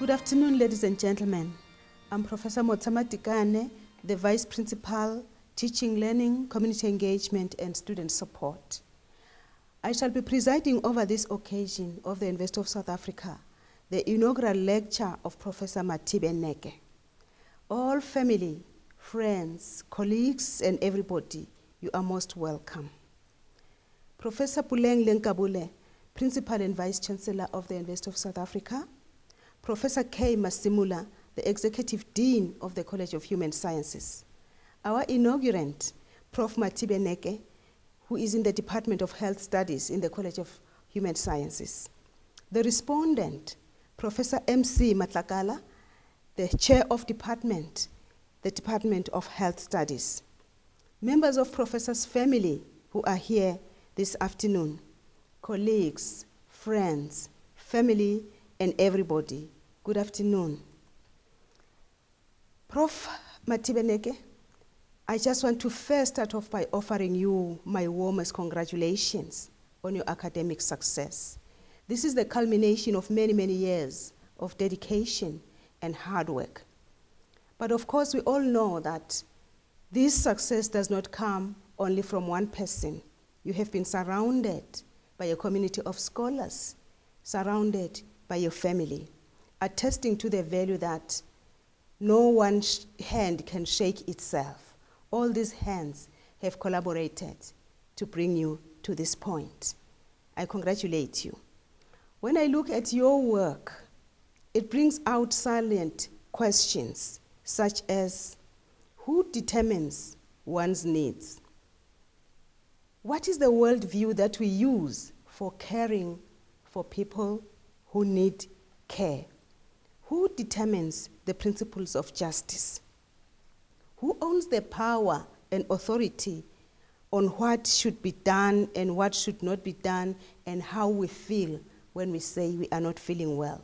Good afternoon, ladies and gentlemen. I'm Professor Mathibe, the Vice Principal, Teaching, Learning, Community Engagement, and Student Support. I shall be presiding over this occasion of the University of South Africa, the inaugural lecture of Professor Mathibe Neke. All family, friends, colleagues, and everybody, you are most welcome. Professor Puleng Lenkabule, Principal and Vice Chancellor of the University of South Africa, Professor K. Masimula, the Executive Dean of the College of Human Sciences. Our inaugurant, Prof. Mathibe Neke, who is in the Department of Health Studies in the College of Human Sciences. The respondent, Professor M.C. Matlakala, the Chair of Department, the Department of Health Studies. Members of Professor's family who are here this afternoon, colleagues, friends, family, and everybody, good afternoon. Prof. Mathibe Neke, I just want to first start off by offering you my warmest congratulations on your academic success. This is the culmination of many, many years of dedication and hard work. But of course, we all know that this success does not come only from one person. You have been surrounded by a community of scholars, surrounded by your family, attesting to the value that no one hand can shake itself. All these hands have collaborated to bring you to this point. I congratulate you. When I look at your work, it brings out salient questions such as, who determines one's needs? What is the worldview that we use for caring for people who need care? Who determines the principles of justice? Who owns the power and authority on what should be done and what should not be done, and how we feel when we say we are not feeling well?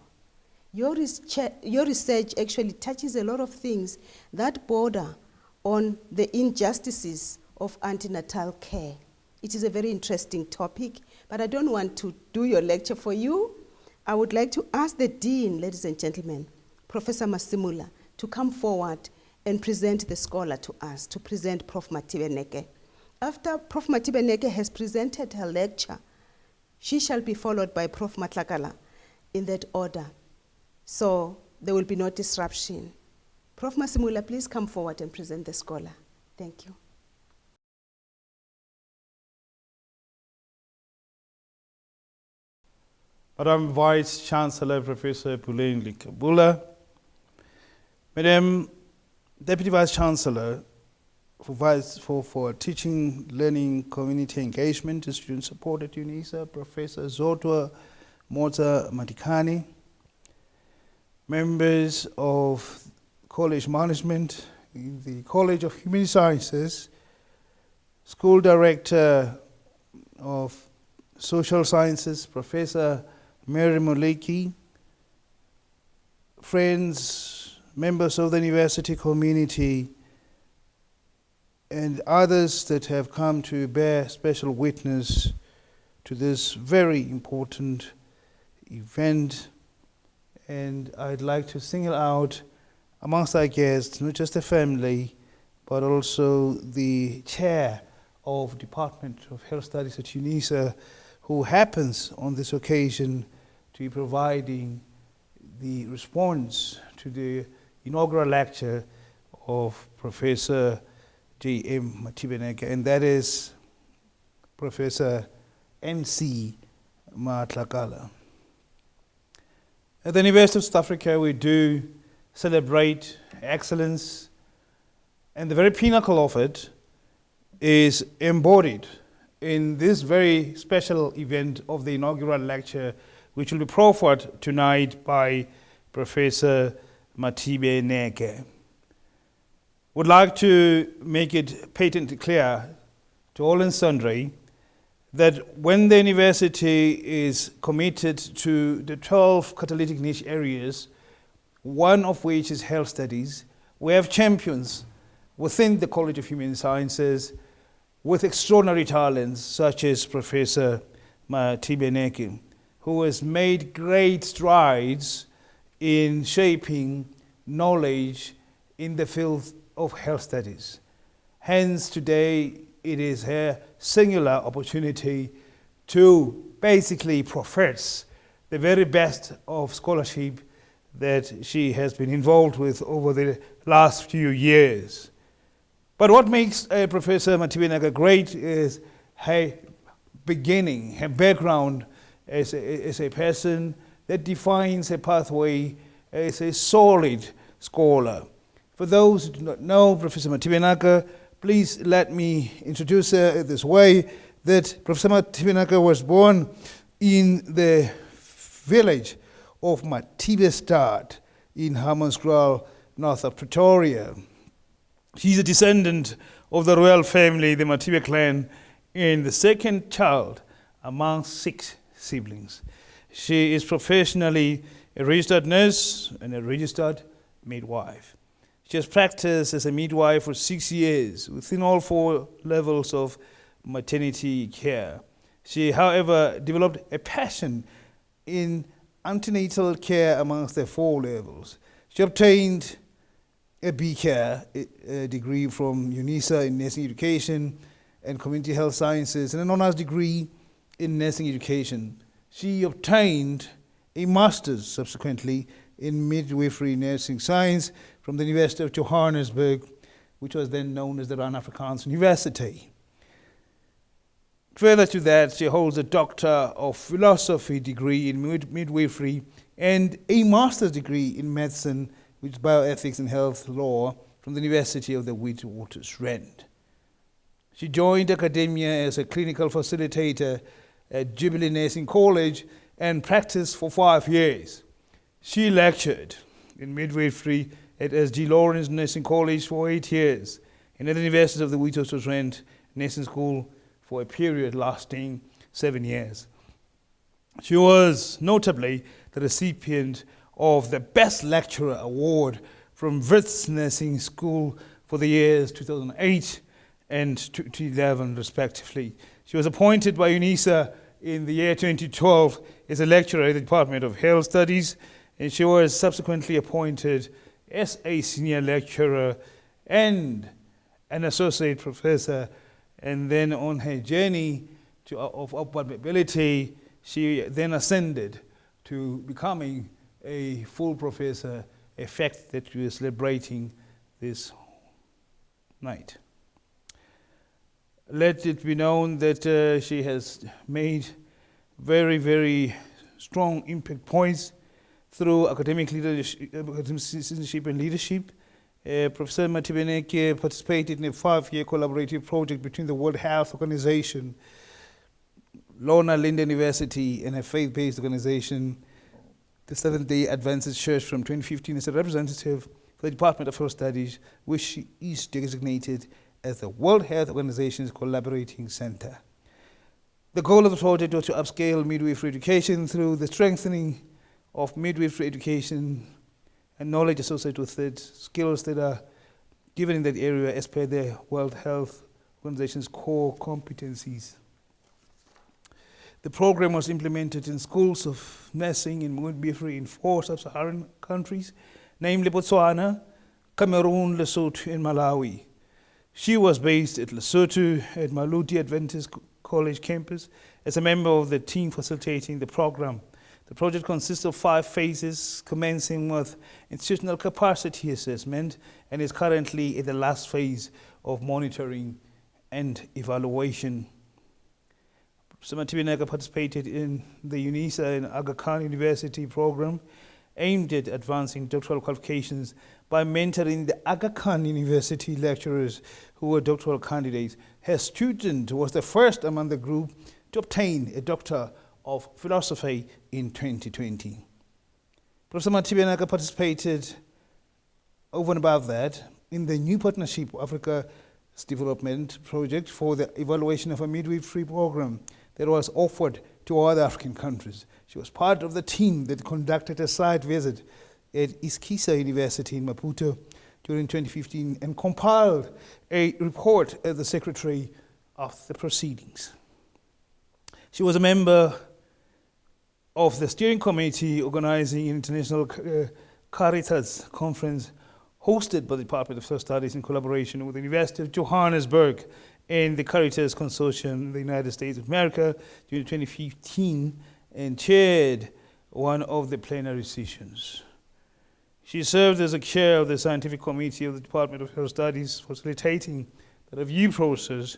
Your research actually touches a lot of things that border on the injustices of antenatal care. It is a very interesting topic, but I don't want to do your lecture for you. I would like to ask the Dean, ladies and gentlemen, Professor Masimula, to come forward and present the scholar to us, to present Prof. Mathibe Neke. After Prof. Mathibe Neke has presented her lecture, she shall be followed by Prof. Matlakala in that order. So there will be no disruption. Prof. Masimula, please come forward and present the scholar. Thank you. Madam Vice Chancellor Professor Puleng Lenkabule, Madam Deputy Vice Chancellor for Teaching, Learning, Community Engagement and Student Support at UNISA, Professor Zodwa Mota Madikani, members of College Management in the College of Human Sciences, School Director of Social Sciences, Professor Mary Moleki, friends, members of the university community, and others that have come to bear special witness to this very important event. And I'd like to single out amongst our guests, not just the family, but also the chair of Department of Health Studies at UNISA, who happens on this occasion to be providing the response to the inaugural lecture of Professor J.M. Mathibe Neke, and that is Professor M.C. Matlakala. At the University of South Africa, we do celebrate excellence, and the very pinnacle of it is embodied in this very special event of the inaugural lecture, which will be proffered tonight by Professor Mathibe Neke. Would like to make it patently clear to all and sundry that when the university is committed to the 12 catalytic niche areas, one of which is health studies, we have champions within the College of Human Sciences with extraordinary talents such as Professor Mathibe Neke, who has made great strides in shaping knowledge in the field of health studies. Hence, today it is her singular opportunity to basically profess the very best of scholarship that she has been involved with over the last few years. But what makes Professor Mathibe Neke great is her beginning, her background as a person that defines a pathway as a solid scholar. For those who do not know Professor Mathibe Neke, please let me introduce her this way, that Professor Mathibe Neke was born in the village of Mathibe Stad in Inaugural, north of Pretoria. She's a descendant of the royal family, the Mathibe clan, and the second child among 6 siblings. She is professionally a registered nurse and a registered midwife. She has practiced as a midwife for 6 years within all 4 levels of maternity care. She, however, developed a passion in antenatal care amongst the 4 levels. She obtained a BCare degree from UNISA in nursing education and community health sciences, and an honors degree in nursing education. She obtained a master's subsequently in midwifery nursing science from the University of Johannesburg, which was then known as the Rand Afrikaans University. Further to that, she holds a Doctor of Philosophy degree in midwifery and a master's degree in medicine, which is bioethics and health law, from the University of the Witwatersrand. She joined academia as a clinical facilitator at Jubilee Nursing College and practiced for 5 years. She lectured in midwifery at S.G. Lawrence Nursing College for 8 years and at the University of the Witwatersrand Nursing School for a period lasting 7 years. She was notably the recipient of the Best Lecturer Award from Wits Nursing School for the years 2008 and 2011 respectively. She was appointed by UNISA in the year 2012 as a lecturer at the Department of Health Studies, and she was subsequently appointed as a senior lecturer and an associate professor. And then on her journey of upward mobility, she then ascended to becoming a full professor, a fact that we are celebrating this night. Let it be known that she has made very, very strong impact points through academic leadership, academic citizenship and leadership. Professor Mathibe Neke participated in a 5-year collaborative project between the World Health Organization, Lorna Linda University, and a faith-based organization, the Seventh-day Adventist Church, from 2015 as a representative for the Department of Health Studies, which she is designated as the World Health Organization's Collaborating Center. The goal of the project was to upscale midwifery education through the strengthening of midwifery education and knowledge associated with it, skills that are given in that area as per the World Health Organization's core competencies. The program was implemented in schools of nursing and midwifery in 4 sub-Saharan countries, namely Botswana, Cameroon, Lesotho, and Malawi. She was based at Lesotho at Maluti Adventist College campus as a member of the team facilitating the program. The project consists of 5 phases, commencing with institutional capacity assessment, and is currently in the last phase of monitoring and evaluation. Professor Mathibe Neke participated in the UNISA and Aga Khan University program aimed at advancing doctoral qualifications by mentoring the Aga Khan University lecturers who were doctoral candidates. Her student was the first among the group to obtain a Doctor of Philosophy in 2020. Professor Mathibe Neke participated over and above that in the New Partnership Africa's Development Project for the evaluation of a midwifery program that was offered to other African countries. She was part of the team that conducted a site visit at Iskisa University in Maputo during 2015 and compiled a report as the secretary of the proceedings. She was a member of the steering committee organizing an international Caritas conference hosted by the Department of Social Studies in collaboration with the University of Johannesburg and the Caritas Consortium in the United States of America during 2015, and chaired one of the plenary sessions. She served as a chair of the scientific committee of the Department of Social Studies, facilitating the review process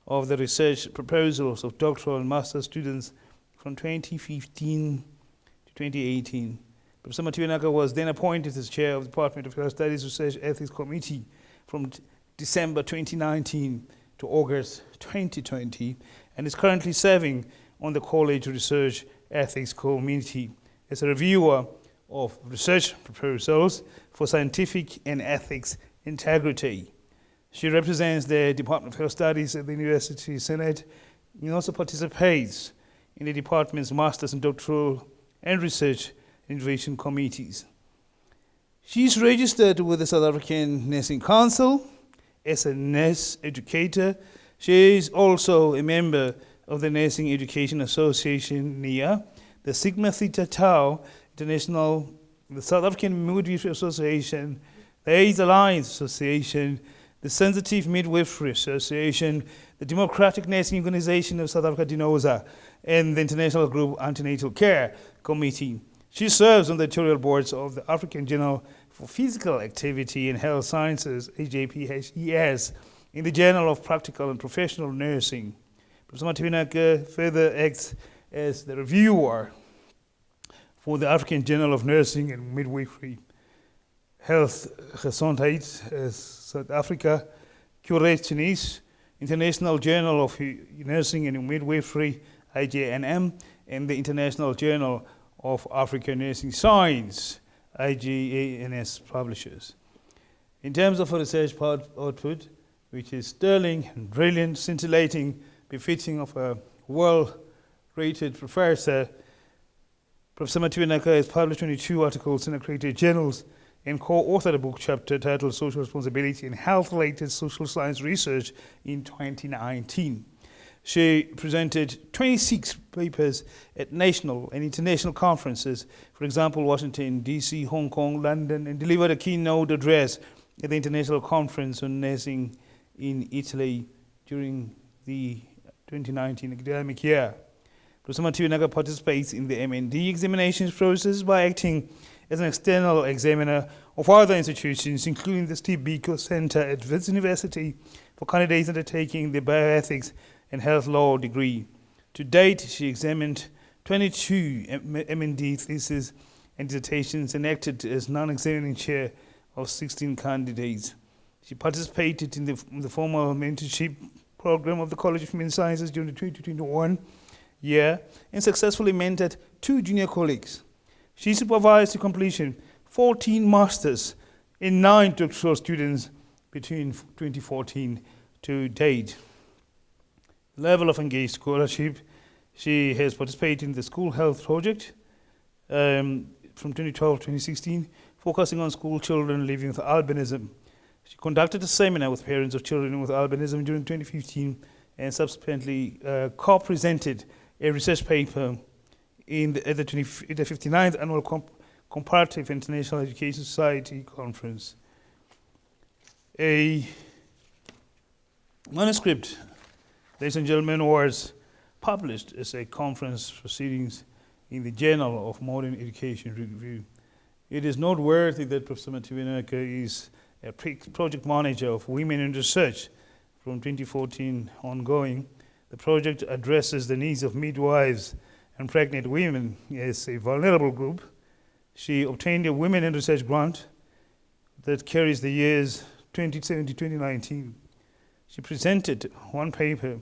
of the research proposals of doctoral and master's students from 2015 to 2018. Professor Mathibe Neke was then appointed as chair of the Department of Social Studies Research Ethics Committee from December 2019 to August 2020, and is currently serving on the College Research Ethics Committee as a reviewer of research proposals for scientific and ethics integrity. She represents the Department of Health Studies at the University Senate and also participates in the department's master's and doctoral and research innovation committees. She's registered with the South African Nursing Council as a nurse educator. She is also a member of the Nursing Education Association, NIA, the Sigma Theta Tau International, the South African Midwifery Association, the AIDS Alliance Association, the Sensitive Midwifery Association, the Democratic Nursing Organization of South Africa, DINOSA, and the International Group Antenatal Care Committee. She serves on the editorial boards of the African Journal for Physical Activity and Health Sciences, AJPHES, in the Journal of Practical and Professional Nursing. Professor Mathibe Neke further acts as the reviewer for the African Journal of Nursing and Midwifery, Health Gesondheid, South Africa, Curationis, International Journal of Nursing and Midwifery, IJNM, and the International Journal of African Nursing Science, IJANS publishers. In terms of her research output, which is sterling and brilliant, scintillating, befitting of a well-rated professor, Professor Mathibe Neke has published 22 articles in accredited journals and co-authored a book chapter titled Social Responsibility and Health-Related Social Science Research in 2019. She presented 26 papers at national and international conferences, for example, Washington, D.C., Hong Kong, London, and delivered a keynote address at the International Conference on Nursing in Italy during the 2019 academic year. Professor Mathibe Neke participates in the MND examinations process by acting as an external examiner of other institutions, including the Steve Biko Center at Wits University for candidates undertaking the bioethics and health law degree. To date, she examined 22 MND theses and dissertations and acted as non-examining chair of 16 candidates. She participated in the formal mentorship program of the College of Human Sciences during the 2021 year and successfully mentored 2 junior colleagues. She supervised the completion 14 masters and 9 doctoral students between 2014 to date. Level of engaged scholarship, she has participated in the School Health Project from 2012 to 2016, focusing on school children living with albinism. She conducted a seminar with parents of children with albinism during 2015 and subsequently co-presented a research paper in the 59th Annual Comparative International Education Society Conference. A manuscript, ladies and gentlemen, was published as a conference proceedings in the Journal of Modern Education Review. It is noteworthy that Professor Mathibe Neke is a project manager of Women in Research from 2014 ongoing. The project addresses the needs of midwives and pregnant women as a vulnerable group. She obtained a Women in Research grant that carries the years 2017 to 2019. She presented one paper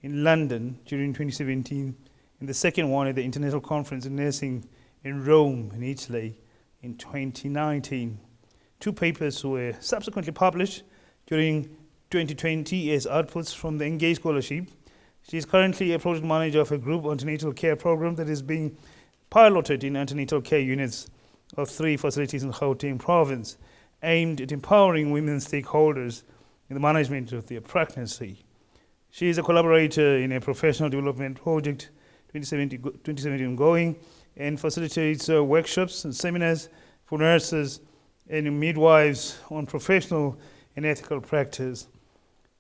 in London during 2017 and the second one at the International Conference in Nursing in Rome in Italy in 2019. 2 papers were subsequently published during 2020 as outputs from the Engage Scholarship. She is currently a project manager of a group antenatal care program that is being piloted in antenatal care units of 3 facilities in Gauteng province, aimed at empowering women stakeholders in the management of their pregnancy. She is a collaborator in a professional development project 2017 ongoing and facilitates workshops and seminars for nurses and midwives on professional and ethical practice.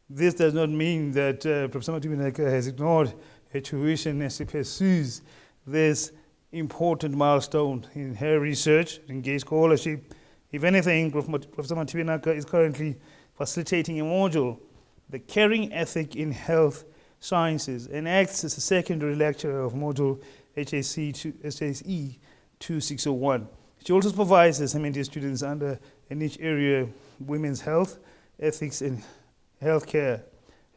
This does not mean that Professor Mathibe Neke has ignored her tuition as she pursues this important milestone in her research and engaged scholarship. If anything, Professor Mathibe Neke is currently facilitating a module, The Caring Ethic in Health Sciences, and acts as a secondary lecturer of module HSE 2601. She also supervises MND students under a niche area, women's health, ethics in healthcare,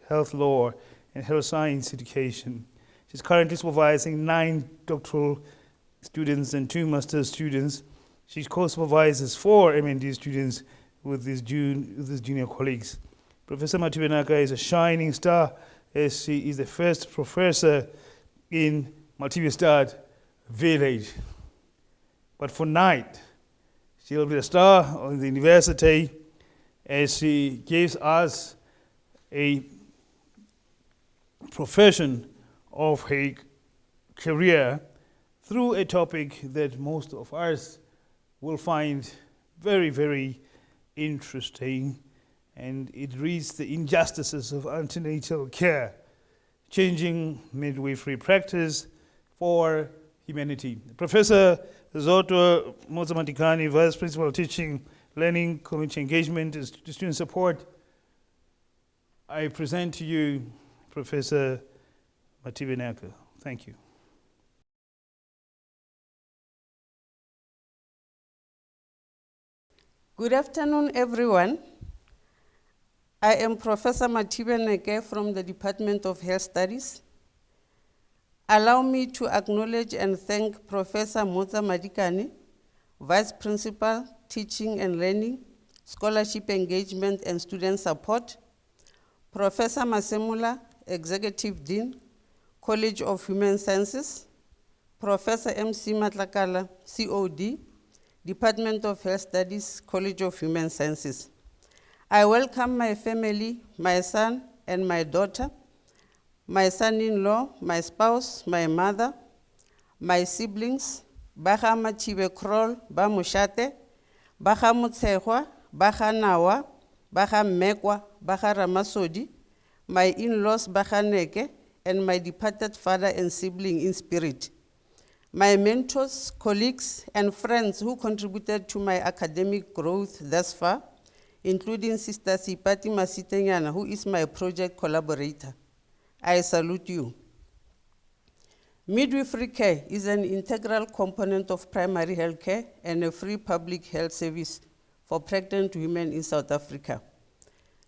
health law, and health science education. She's currently supervising 9 doctoral students and 2 master's students. She co-supervises 4 MND students with his junior colleagues. Professor Mathibe Neke is a shining star as she is the first professor in Mathibe village. But for night, she'll be a star on the university as she gives us a profession of her career through a topic that most of us will find very, very interesting, and it reads the injustices of antenatal care, changing midwifery practice for humanity. Professor Zodwa Mozamatikani, Vice Principal Teaching, Learning, Community Engagement, and Student Support. I present to you Professor Mathibe Neke. Thank you. Good afternoon, everyone. I am Professor Mathibe Neke from the Department of Health Studies. Allow me to acknowledge and thank Professor Mozamatikani, Vice Principal, Teaching and Learning, Scholarship Engagement and Student Support, Professor Masemula, Executive Dean, College of Human Sciences, Professor MC Matlakala, COD, Department of Health Studies, College of Human Sciences. I welcome my family, my son and my daughter, my son-in-law, my spouse, my mother, my siblings, Baha Mathibe Kroll, Ba Mushate, Baha Mutsehwa, Baha Nawa, Baha Mekwa, Baha Ramasodi, my in-laws Baha Neke, and my departed father and sibling in spirit. My mentors, colleagues, and friends who contributed to my academic growth thus far, including Sister Sipati Masitenyana, who is my project collaborator. I salute you. Midwifery care is an integral component of primary health care and a free public health service for pregnant women in South Africa.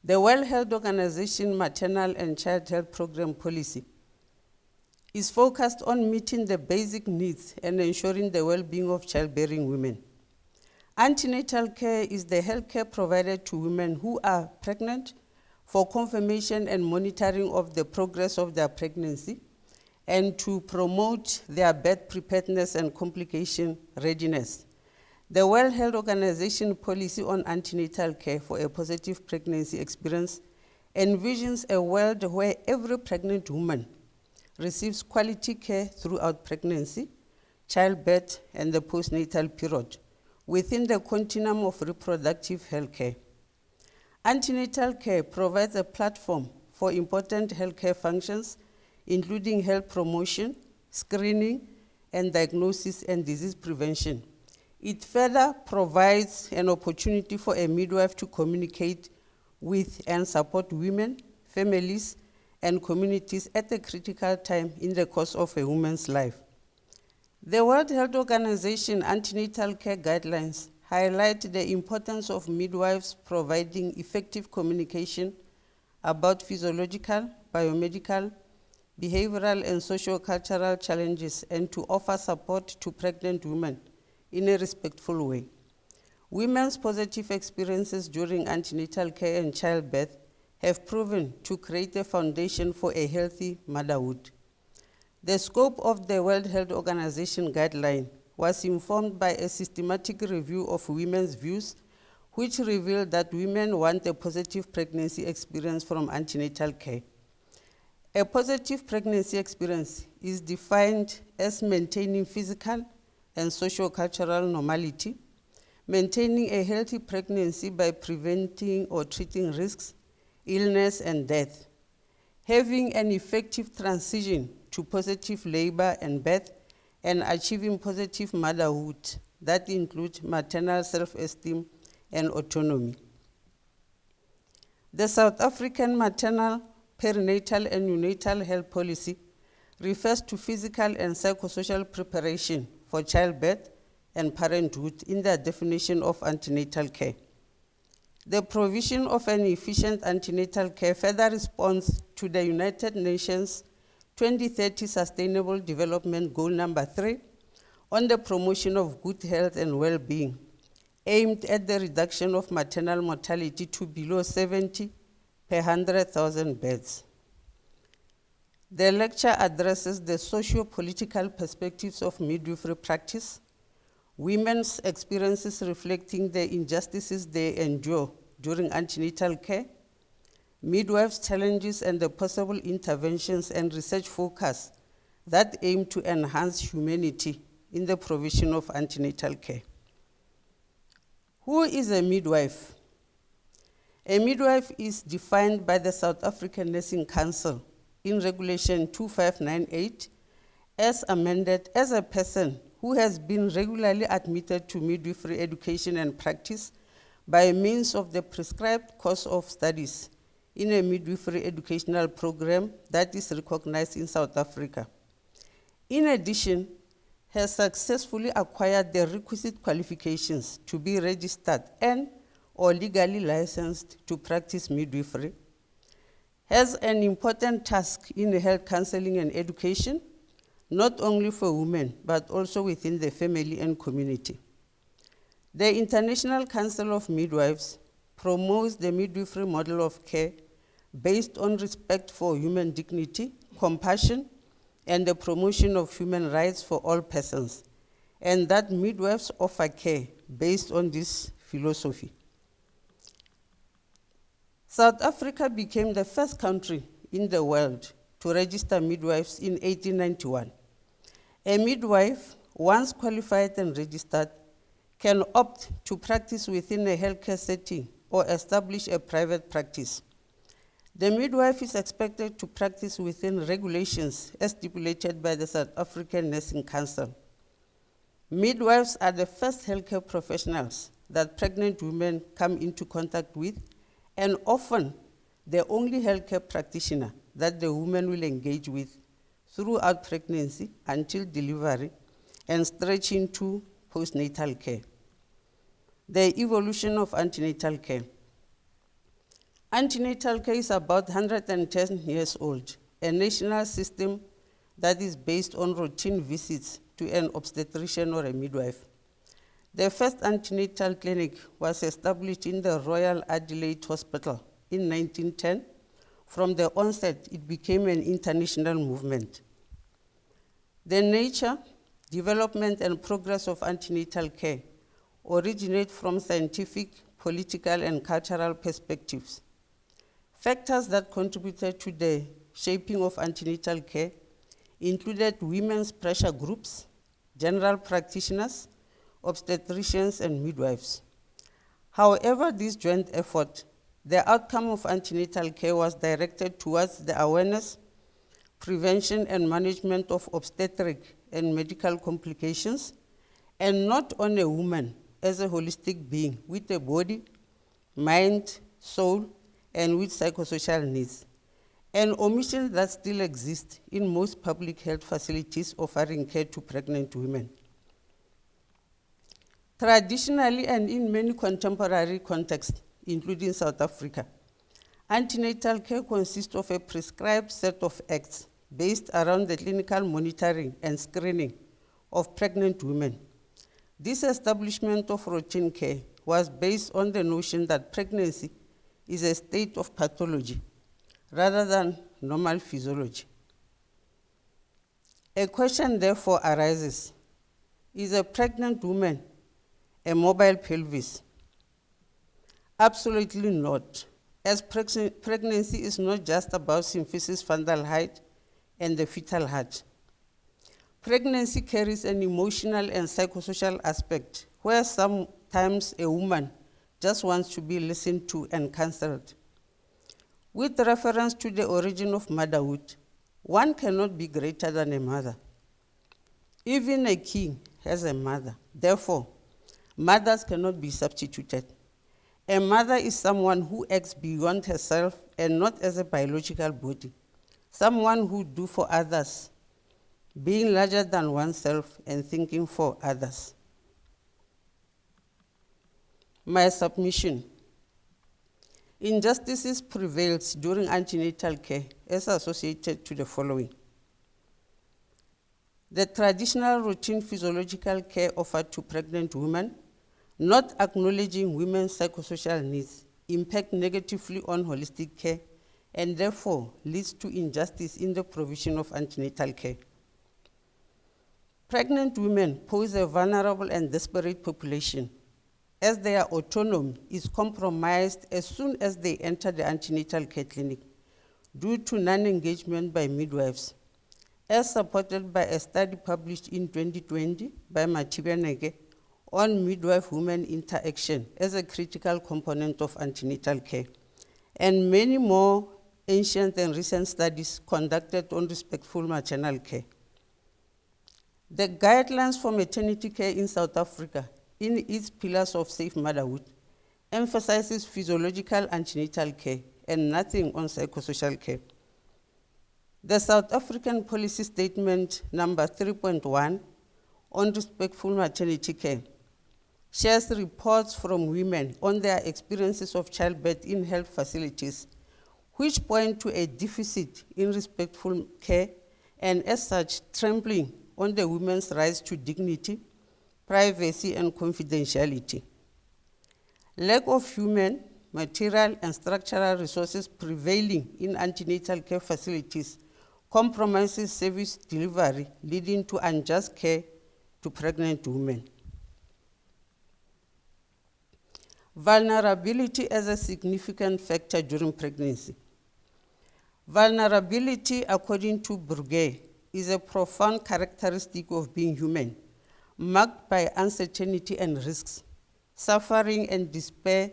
The World Health Organization Maternal and Child Health Program policy is focused on meeting the basic needs and ensuring the well-being of childbearing women. Antenatal care is the health care provided to women who are pregnant for confirmation and monitoring of the progress of their pregnancy and to promote their birth preparedness and complication readiness. The World Health Organization policy on antenatal care for a positive pregnancy experience envisions a world where every pregnant woman receives quality care throughout pregnancy, childbirth, and the postnatal period within the continuum of reproductive health care. Antenatal care provides a platform for important healthcare functions, including health promotion, screening, and diagnosis and disease prevention. It further provides an opportunity for a midwife to communicate with and support women, families, and communities at a critical time in the course of a woman's life. The World Health Organization antenatal care guidelines highlight the importance of midwives providing effective communication about physiological, biomedical, behavioral, and socio-cultural challenges and to offer support to pregnant women in a respectful way. Women's positive experiences during antenatal care and childbirth have proven to create a foundation for a healthy motherhood. The scope of the World Health Organization guideline was informed by a systematic review of women's views, which revealed that women want a positive pregnancy experience from antenatal care. A positive pregnancy experience is defined as maintaining physical, and socio-cultural normality, maintaining a healthy pregnancy by preventing or treating risks, illness, and death, having an effective transition to positive labor and birth, and achieving positive motherhood that includes maternal self-esteem and autonomy. The South African maternal, perinatal, and neonatal health policy refers to physical and psychosocial preparation for childbirth and parenthood in the definition of antenatal care. The provision of an efficient antenatal care further responds to the United Nations 2030 Sustainable Development Goal number 3 on the promotion of good health and well-being, aimed at the reduction of maternal mortality to below 70 per 100,000 births. The lecture addresses the socio-political perspectives of midwifery practice, women's experiences reflecting the injustices they endure during antenatal care, midwives' challenges and the possible interventions and research focus that aim to enhance humanity in the provision of antenatal care. Who is a midwife? A midwife is defined by the South African Nursing Council in Regulation 2598 as amended as a person who has been regularly admitted to midwifery education and practice by means of the prescribed course of studies in a midwifery educational program that is recognized in South Africa. In addition, has successfully acquired the requisite qualifications to be registered and or legally licensed to practice midwifery, has an important task in health counseling and education, not only for women, but also within the family and community. The International Council of Midwives promotes the midwifery model of care based on respect for human dignity, compassion, and the promotion of human rights for all persons, and that midwives offer care based on this philosophy. South Africa became the first country in the world to register midwives in 1891. A midwife, once qualified and registered, can opt to practice within a healthcare setting or establish a private practice. The midwife is expected to practice within regulations as stipulated by the South African Nursing Council. Midwives are the first healthcare professionals that pregnant women come into contact with, and often the only healthcare practitioner that the woman will engage with throughout pregnancy until delivery and stretching to postnatal care. The evolution of antenatal care. Antenatal care is about 110 years old, a national system that is based on routine visits to an obstetrician or a midwife. The first antenatal clinic was established in the Royal Adelaide Hospital in 1910. From the onset, it became an international movement. The nature, development, and progress of antenatal care originate from scientific, political, and cultural perspectives. Factors that contributed to the shaping of antenatal care included women's pressure groups, general practitioners, obstetricians, and midwives. However, this joint effort, the outcome of antenatal care was directed towards the awareness, prevention, and management of obstetric and medical complications, and not on a woman as a holistic being with a body, mind, soul, and with psychosocial needs, an omission that still exists in most public health facilities offering care to pregnant women. Traditionally, and in many contemporary contexts, including South Africa, antenatal care consists of a prescribed set of acts based around the clinical monitoring and screening of pregnant women. This establishment of routine care was based on the notion that pregnancy is a state of pathology rather than normal physiology. A question therefore arises: is a pregnant woman a mobile pelvis? Absolutely not, as pregnancy is not just about symphysis fundal height and the fetal heart. Pregnancy carries an emotional and psychosocial aspect where sometimes a woman just wants to be listened to and counseled. With reference to the origin of motherhood, one cannot be greater than a mother. Even a king has a mother. Therefore, mothers cannot be substituted. A mother is someone who acts beyond herself and not as a biological body, someone who do for others, being larger than oneself and thinking for others. My submission. Injustices prevails during antenatal care as associated to the following. The traditional routine physiological care offered to pregnant women, not acknowledging women's psychosocial needs, impact negatively on holistic care and therefore leads to injustice in the provision of antenatal care. Pregnant women pose a vulnerable and desperate population as their autonomy is compromised as soon as they enter the antenatal care clinic due to non-engagement by midwives, as supported by a study published in 2020 by Mathibe and Neke on midwife-woman interaction as a critical component of antenatal care, and many more ancient and recent studies conducted on respectful maternal care. The guidelines for maternity care in South Africa, in its pillars of safe motherhood, emphasizes physiological antenatal care and nothing on psychosocial care. The South African Policy Statement number 3.1 on respectful maternity care shares reports from women on their experiences of childbirth in health facilities, which point to a deficit in respectful care and as such trampling on the women's rights to dignity, privacy, and confidentiality. Lack of human, material, and structural resources prevailing in antenatal care facilities compromises service delivery, leading to unjust care to pregnant women. Vulnerability as a significant factor during pregnancy. Vulnerability, according to Burger, is a profound characteristic of being human, marked by uncertainty and risks, suffering and despair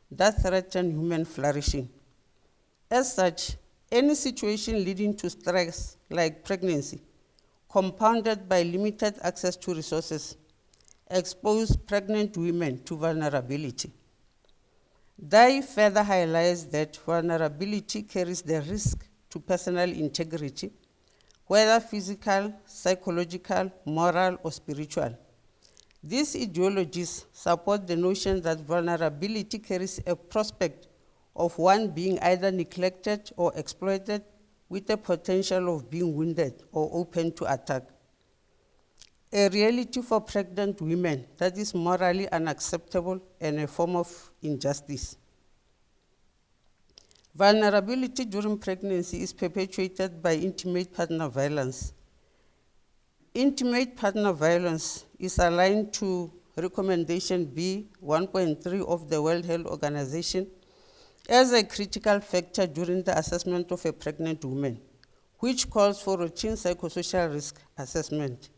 that threaten human flourishing. As such, any situation leading to stress, like pregnancy, compounded by limited access to resources, expose pregnant women to vulnerability. They further highlights that vulnerability carries the risk to personal integrity, whether physical, psychological, moral, or spiritual. These ideologies support the notion that vulnerability carries a prospect of one being either neglected or exploited, with the potential of being wounded or open to attack. A reality for pregnant women that is morally unacceptable and a form of injustice. Vulnerability during pregnancy is perpetuated by intimate partner violence. Intimate partner violence is aligned to Recommendation B 1.3 of the World Health Organization as a critical factor during the assessment of a pregnant woman, which calls for routine psychosocial risk assessment.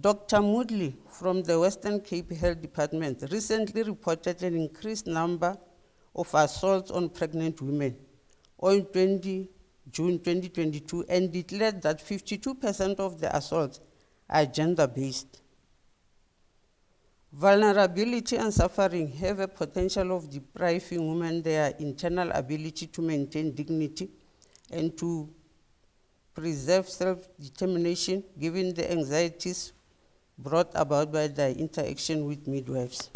Dr. Moodley from the Western Cape Health Department recently reported an increased number of assaults on pregnant women on June 2022 and declared that 52% of the assaults are gender-based. Vulnerability and suffering have a potential of depriving women their internal ability to maintain dignity and to preserve self-determination, given the anxieties brought about by their interaction with midwives.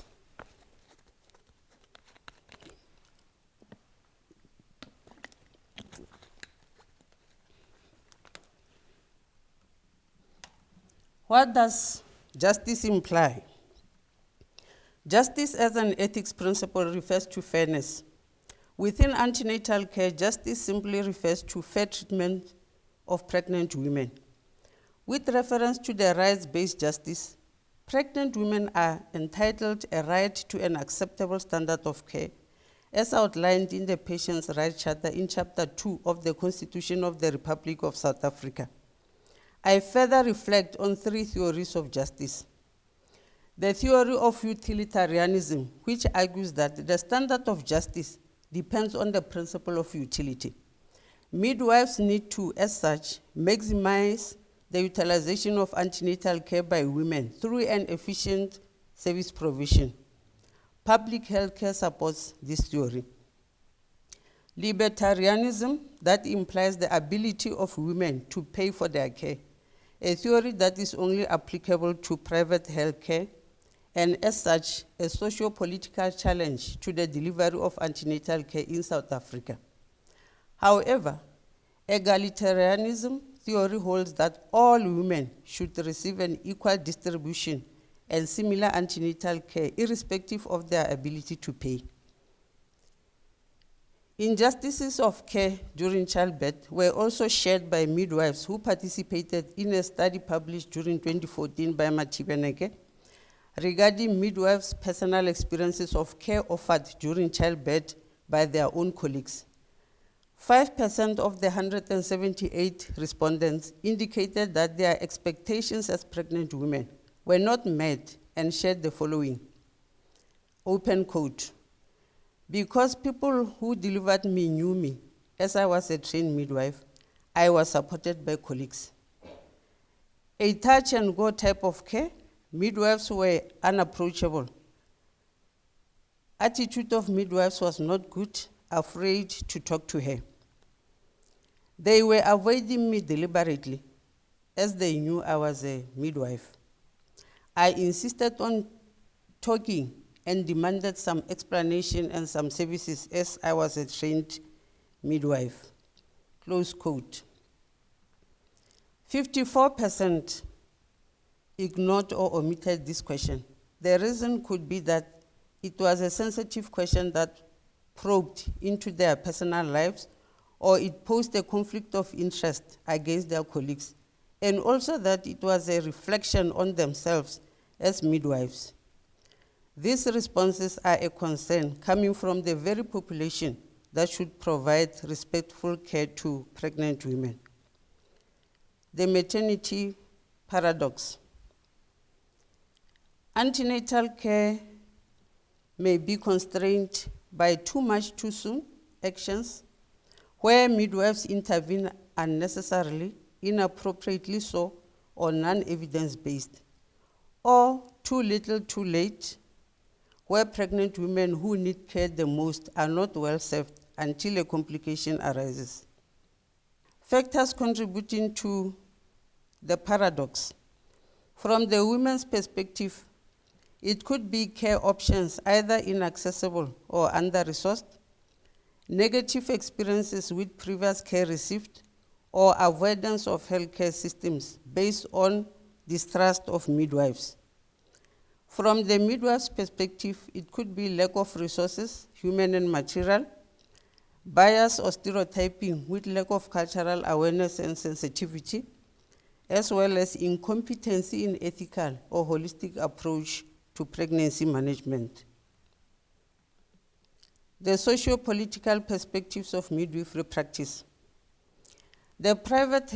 What does justice imply? Justice as an ethics principle refers to fairness. Within antenatal care, justice simply refers to fair treatment of pregnant women. With reference to the rights-based justice, pregnant women are entitled a right to an acceptable standard of care, as outlined in the Patients' Rights Charter in Chapter 2 of the Constitution of the Republic of South Africa. I further reflect on 3 theories of justice. The theory of utilitarianism, which argues that the standard of justice depends on the principle of utility. Midwives need to, as such, maximize the utilization of antenatal care by women through an efficient service provision. Public health care supports this theory. Libertarianism, that implies the ability of women to pay for their care, a theory that is only applicable to private health care, and as such, a socio-political challenge to the delivery of antenatal care in South Africa. However, egalitarianism theory holds that all women should receive an equal distribution and similar antenatal care, irrespective of their ability to pay. Injustices of care during childbirth were also shared by midwives who participated in a study published during 2014 by Mathibe Neke regarding midwives' personal experiences of care offered during childbirth by their own colleagues. 5% of the 178 respondents indicated that their expectations as pregnant women were not met and shared the following, open quote, "Because people who delivered me knew me, as I was a trained midwife, I was supported by colleagues. A touch and go type of care, midwives were unapproachable. Attitude of midwives was not good, afraid to talk to her. They were avoiding me deliberately, as they knew I was a midwife. I insisted on talking and demanded some explanation and some services as I was a trained midwife." Close quote. 54% ignored or omitted this question. The reason could be that it was a sensitive question that probed into their personal lives, or it posed a conflict of interest against their colleagues, and also that it was a reflection on themselves as midwives. These responses are a concern coming from the very population that should provide respectful care to pregnant women. The maternity paradox. Antenatal care may be constrained by too much too soon actions, where midwives intervene unnecessarily, inappropriately so, or non-evidence-based, or too little too late, where pregnant women who need care the most are not well served until a complication arises. Factors contributing to the paradox. From the women's perspective, it could be care options either inaccessible or under-resourced, negative experiences with previous care received, or avoidance of healthcare systems based on distrust of midwives. From the midwife's perspective, it could be lack of resources, human and material, bias or stereotyping with lack of cultural awareness and sensitivity, as well as incompetency in ethical or holistic approach to pregnancy management. The socio-political perspectives of midwifery practice. The private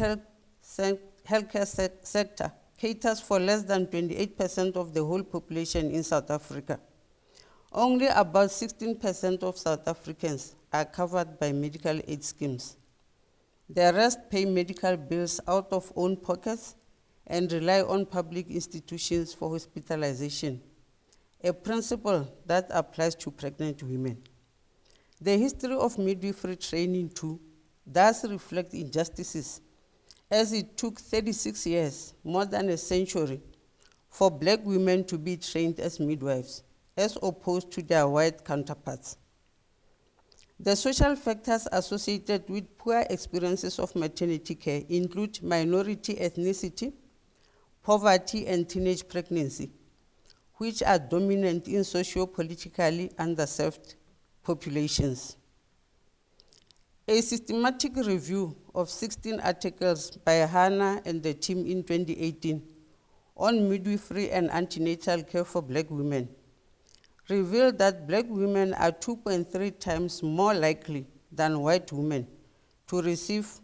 healthcare sector caters for less than 28% of the whole population in South Africa. Only about 16% of South Africans are covered by medical aid schemes. The rest pay medical bills out of own pockets and rely on public institutions for hospitalization, a principle that applies to pregnant women. The history of midwifery training too does reflect injustices, as it took 36 years, more than a century, for Black women to be trained as midwives, as opposed to their white counterparts. The social factors associated with poor experiences of maternity care include minority ethnicity, poverty, and teenage pregnancy, which are dominant in socio-politically underserved populations. A systematic review of 16 articles by Hannah and the team in 2018 on midwifery and antenatal care for Black women revealed that Black women are 2.3 times more likely than white women to receive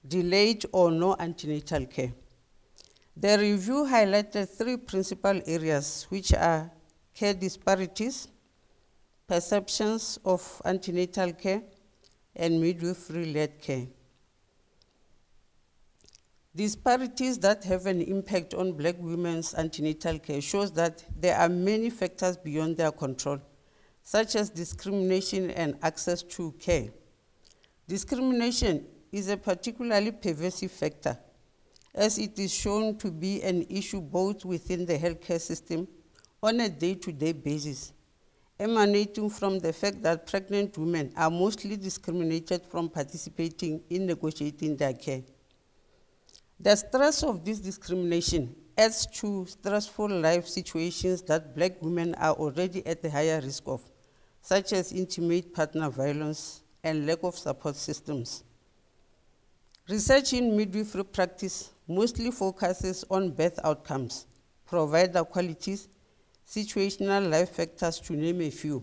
delayed or no antenatal care. The review highlighted 3 principal areas, which are care disparities, perceptions of antenatal care, and midwifery-led care. Disparities that have an impact on Black women's antenatal care shows that there are many factors beyond their control, such as discrimination and access to care. Discrimination is a particularly pervasive factor, as it is shown to be an issue both within the healthcare system on a day-to-day basis, emanating from the fact that pregnant women are mostly discriminated from participating in negotiating their care. The stress of this discrimination adds to stressful life situations that Black women are already at a higher risk of, such as intimate partner violence and lack of support systems. Research in midwifery practice mostly focuses on birth outcomes, provider qualities, situational life factors, to name a few,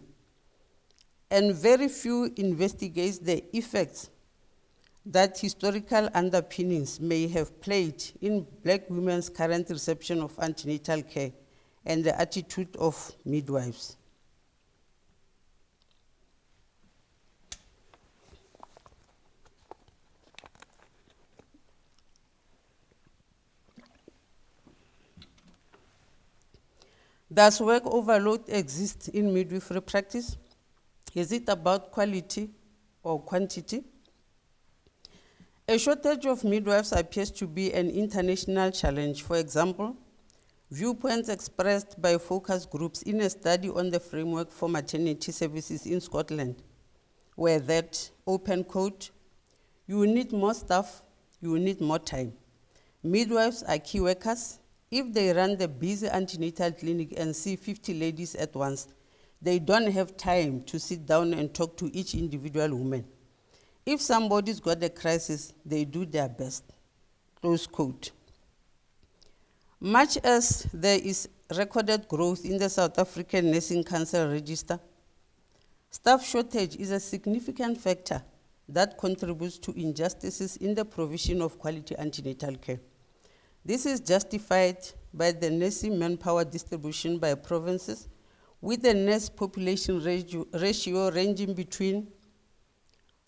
and very few investigates the effects that historical underpinnings may have played in Black women's current reception of antenatal care and the attitude of midwives. Does work overload exist in midwifery practice? Is it about quality or quantity? A shortage of midwives appears to be an international challenge. For example, viewpoints expressed by focus groups in a study on the framework for maternity services in Scotland were that, open quote, "You need more staff, you need more time. Midwives are key workers. If they run the busy antenatal clinic and see 50 ladies at once, they don't have time to sit down and talk to each individual woman. If somebody's got a crisis, they do their best," close quote. Much as there is recorded growth in the South African Nursing Council register, staff shortage is a significant factor that contributes to injustices in the provision of quality antenatal care. This is justified by the nursing manpower distribution by provinces, with the nurse population ratio ranging between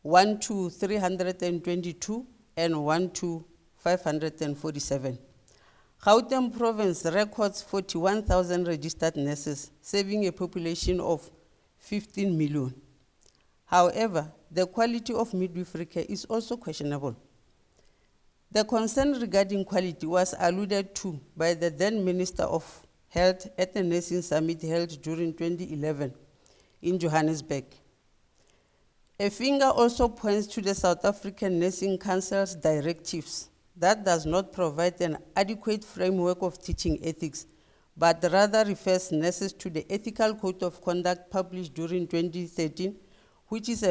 1 to 322 and 1 to 547. Gauteng province records 41,000 registered nurses, serving a population of 15 million. However, the quality of midwifery care is also questionable. The concern regarding quality was alluded to by the then Minister of Health at the Nursing Summit held during 2011 in Johannesburg. A finger also points to the South African Nursing Council's directives that does not provide an adequate framework of teaching ethics, but rather refers nurses to the Ethical Code of Conduct published during 2013, which is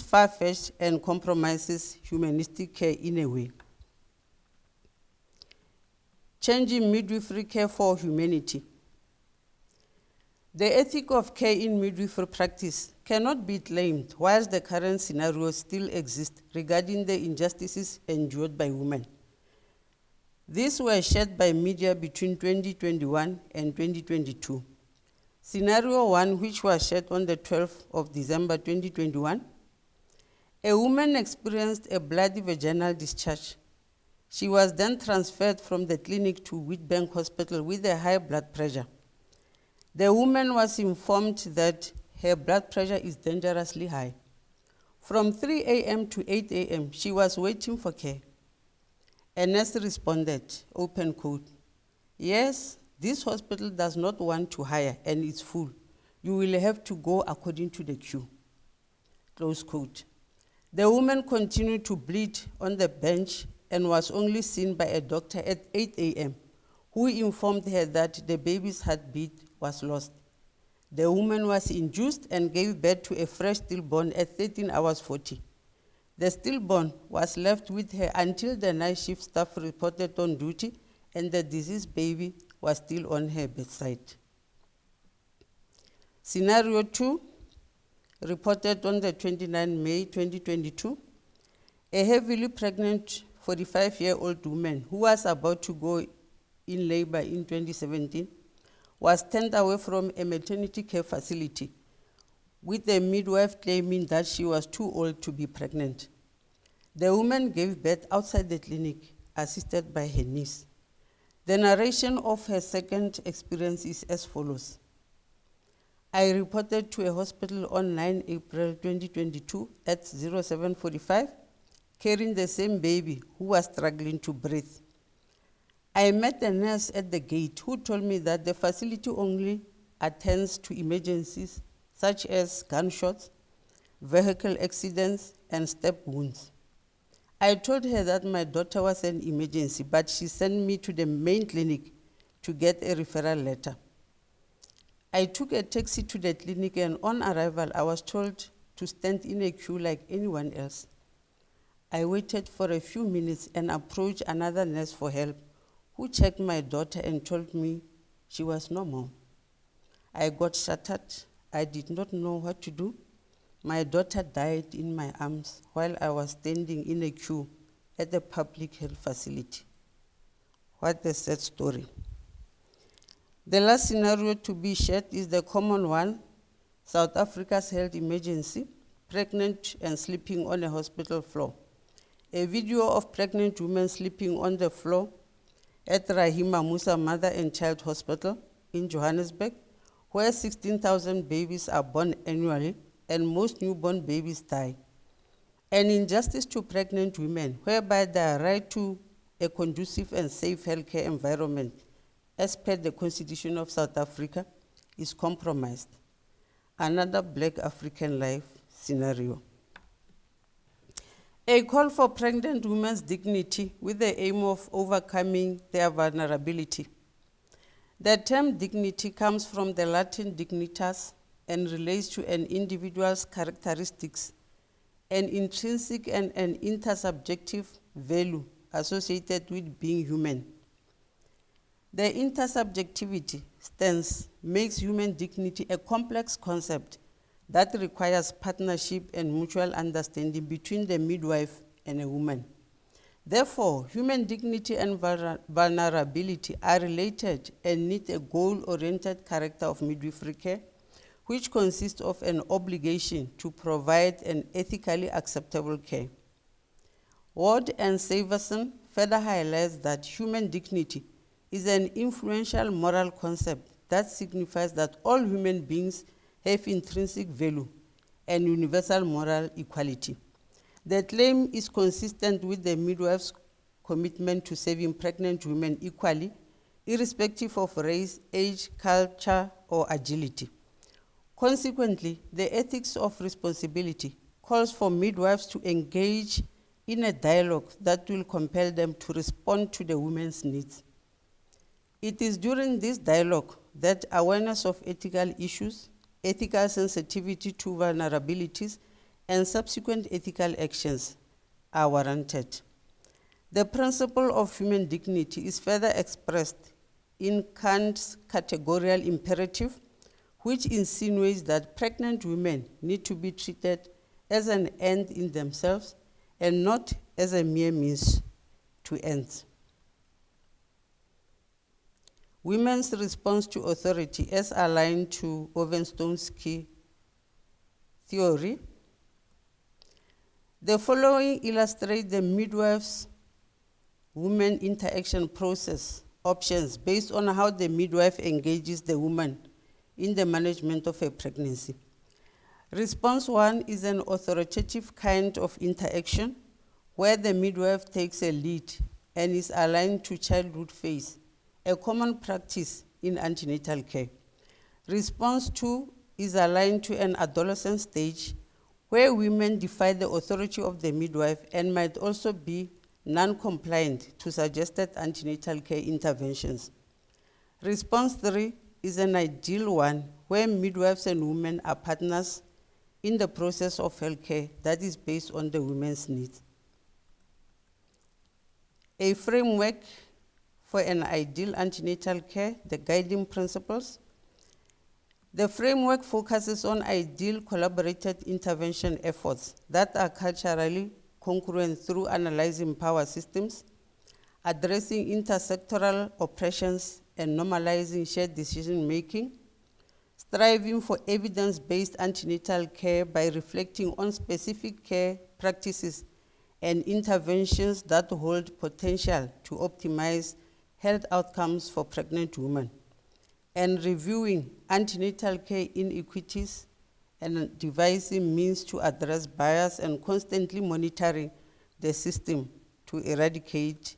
far-fetched and compromises humanistic care in a way. Changing midwifery care for humanity. The ethic of care in midwifery practice cannot be claimed whilst the current scenario still exists regarding the injustices endured by women. These were shared by media between 2021 and 2022. Scenario 1, which was shared on the 12th of December 2021, a woman experienced a bloody vaginal discharge. She was then transferred from the clinic to Witbank Hospital with a high blood pressure. The woman was informed that her blood pressure is dangerously high. From 3 a.m. to 8 a.m., she was waiting for care. A nurse responded, open quote, "Yes, this hospital does not want to hire and it's full. You will have to go according to the queue," close quote. The woman continued to bleed on the bench and was only seen by a doctor at 8 a.m., who informed her that the baby's heartbeat was lost. The woman was induced and gave birth to a fresh stillborn at 13 hours 40. The stillborn was left with her until the night shift staff reported on duty and the deceased baby was still on her bedside. Scenario 2, reported on the 29 May 2022, a heavily pregnant 45-year-old woman who was about to go in labor in 2017 was turned away from a maternity care facility with the midwife claiming that she was too old to be pregnant. The woman gave birth outside the clinic, assisted by her niece. The narration of her second experience is as follows. I reported to a hospital on 9 April 2022 at 07:45, carrying the same baby who was struggling to breathe. I met a nurse at the gate who told me that the facility only attends to emergencies such as gunshots, vehicle accidents, and stab wounds. I told her that my daughter was an emergency, but she sent me to the main clinic to get a referral letter. I took a taxi to the clinic, and on arrival, I was told to stand in a queue like anyone else. I waited for a few minutes and approached another nurse for help, who checked my daughter and told me she was normal. I got shattered. I did not know what to do. My daughter died in my arms while I was standing in a queue at the public health facility. What a sad story. The last scenario to be shared is the common one, South Africa's health emergency, pregnant and sleeping on a hospital floor. A video of pregnant women sleeping on the floor at Rahima Musa Mother and Child Hospital in Johannesburg, where 16,000 babies are born annually and most newborn babies die. An injustice to pregnant women, whereby their right to a conducive and safe healthcare environment, as per the Constitution of South Africa, is compromised. Another Black African life scenario. A call for pregnant women's dignity with the aim of overcoming their vulnerability. The term dignity comes from the Latin dignitas and relates to an individual's characteristics, an intrinsic and an intersubjective value associated with being human. The intersubjectivity stance makes human dignity a complex concept that requires partnership and mutual understanding between the midwife and a woman. Therefore, human dignity and vulnerability are related and need a goal-oriented character of midwifery care, which consists of an obligation to provide an ethically acceptable care. Ward and Saverson further highlights that human dignity is an influential moral concept that signifies that all human beings have intrinsic value and universal moral equality. The claim is consistent with the midwife's commitment to serving pregnant women equally, irrespective of race, age, culture, or agility. Consequently, the ethics of responsibility calls for midwives to engage in a dialogue that will compel them to respond to the women's needs. It is during this dialogue that awareness of ethical issues, ethical sensitivity to vulnerabilities, and subsequent ethical actions are warranted. The principle of human dignity is further expressed in Kant's categorical imperative, which insinuates that pregnant women need to be treated as an end in themselves and not as a mere means to ends. Women's response to authority as aligned to Ovenstone's key theory. The following illustrate the midwife's woman interaction process options based on how the midwife engages the woman in the management of a pregnancy. Response 1 is an authoritative kind of interaction where the midwife takes a lead and is aligned to childhood phase, a common practice in antenatal care. Response 2 is aligned to an adolescent stage where women defy the authority of the midwife and might also be non-compliant to suggested antenatal care interventions. Response 3 is an ideal one where midwives and women are partners in the process of healthcare that is based on the women's needs. A framework for an ideal antenatal care, the guiding principles. The framework focuses on ideal collaborated intervention efforts that are culturally congruent through analyzing power systems, addressing intersectoral oppressions and normalizing shared decision-making, striving for evidence-based antenatal care by reflecting on specific care practices and interventions that hold potential to optimize health outcomes for pregnant women, and reviewing antenatal care inequities and devising means to address bias and constantly monitoring the system to eradicate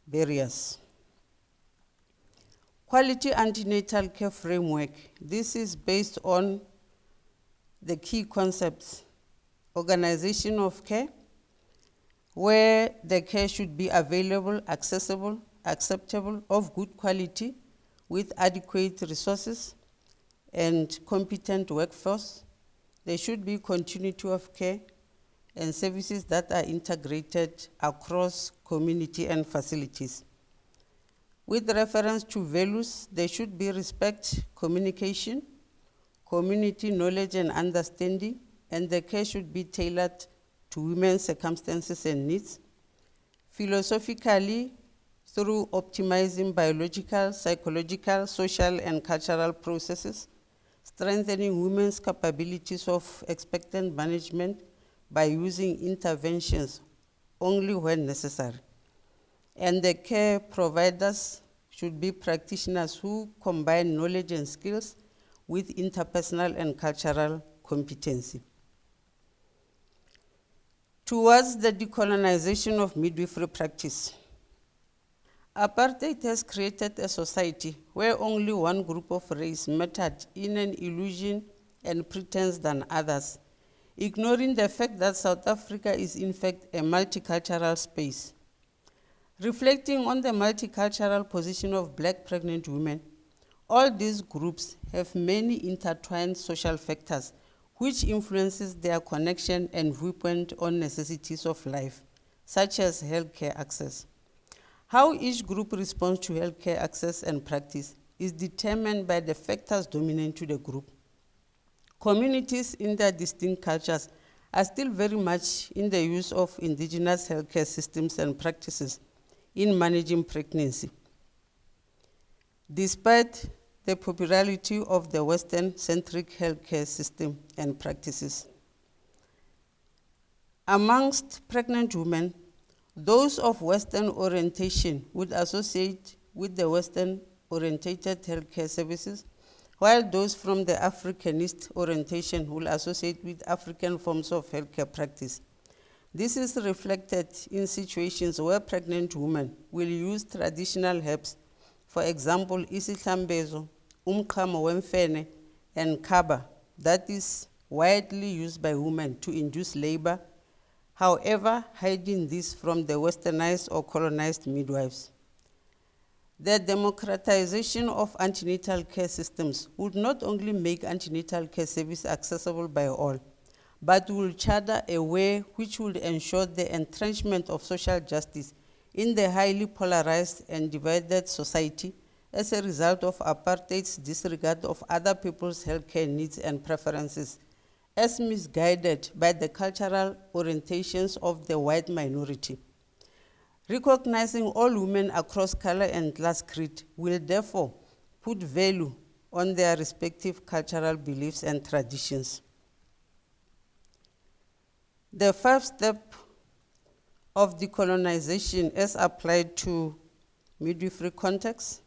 barriers. Quality antenatal care framework. This is based on the key concepts: organization of care, where the care should be available, accessible, acceptable, of good quality, with adequate resources and competent workforce. There should be continuity of care and services that are integrated across community and facilities. With reference to values, there should be respect, communication, community knowledge and understanding, and the care should be tailored to women's circumstances and needs. Philosophically, through optimizing biological, psychological, social, and cultural processes, strengthening women's capabilities of expectant management by using interventions only when necessary. And the care providers should be practitioners who combine knowledge and skills with interpersonal and cultural competency. Towards the decolonization of midwifery practice. Apartheid has created a society where only one group of race mattered in an illusion and pretense than others, ignoring the fact that South Africa is in fact a multicultural space. Reflecting on the multicultural position of Black pregnant women, all these groups have many intertwined social factors which influences their connection and viewpoint on necessities of life, such as healthcare access. How each group responds to healthcare access and practice is determined by the factors dominant to the group. Communities in their distinct cultures are still very much in the use of indigenous healthcare systems and practices in managing pregnancy, despite the popularity of the Western-centric healthcare system and practices. Amongst pregnant women, those of Western orientation would associate with the Western-orientated healthcare services, while those from the Africanist orientation will associate with African forms of healthcare practice. This is reflected in situations where pregnant women will use traditional herbs, for example, isihlambezo, umqhamo wemfene, and kaba, that is widely used by women to induce labor, however, hiding this from the westernized or colonized midwives. The democratization of antenatal care systems would not only make antenatal care service accessible by all, but will charter a way which will ensure the entrenchment of social justice in the highly polarized and divided society as a result of apartheid's disregard of other people's healthcare needs and preferences, as misguided by the cultural orientations of the white minority. Recognizing all women across color and class creed will therefore put value on their respective cultural beliefs and traditions. The first step of decolonization as applied to midwifery contexts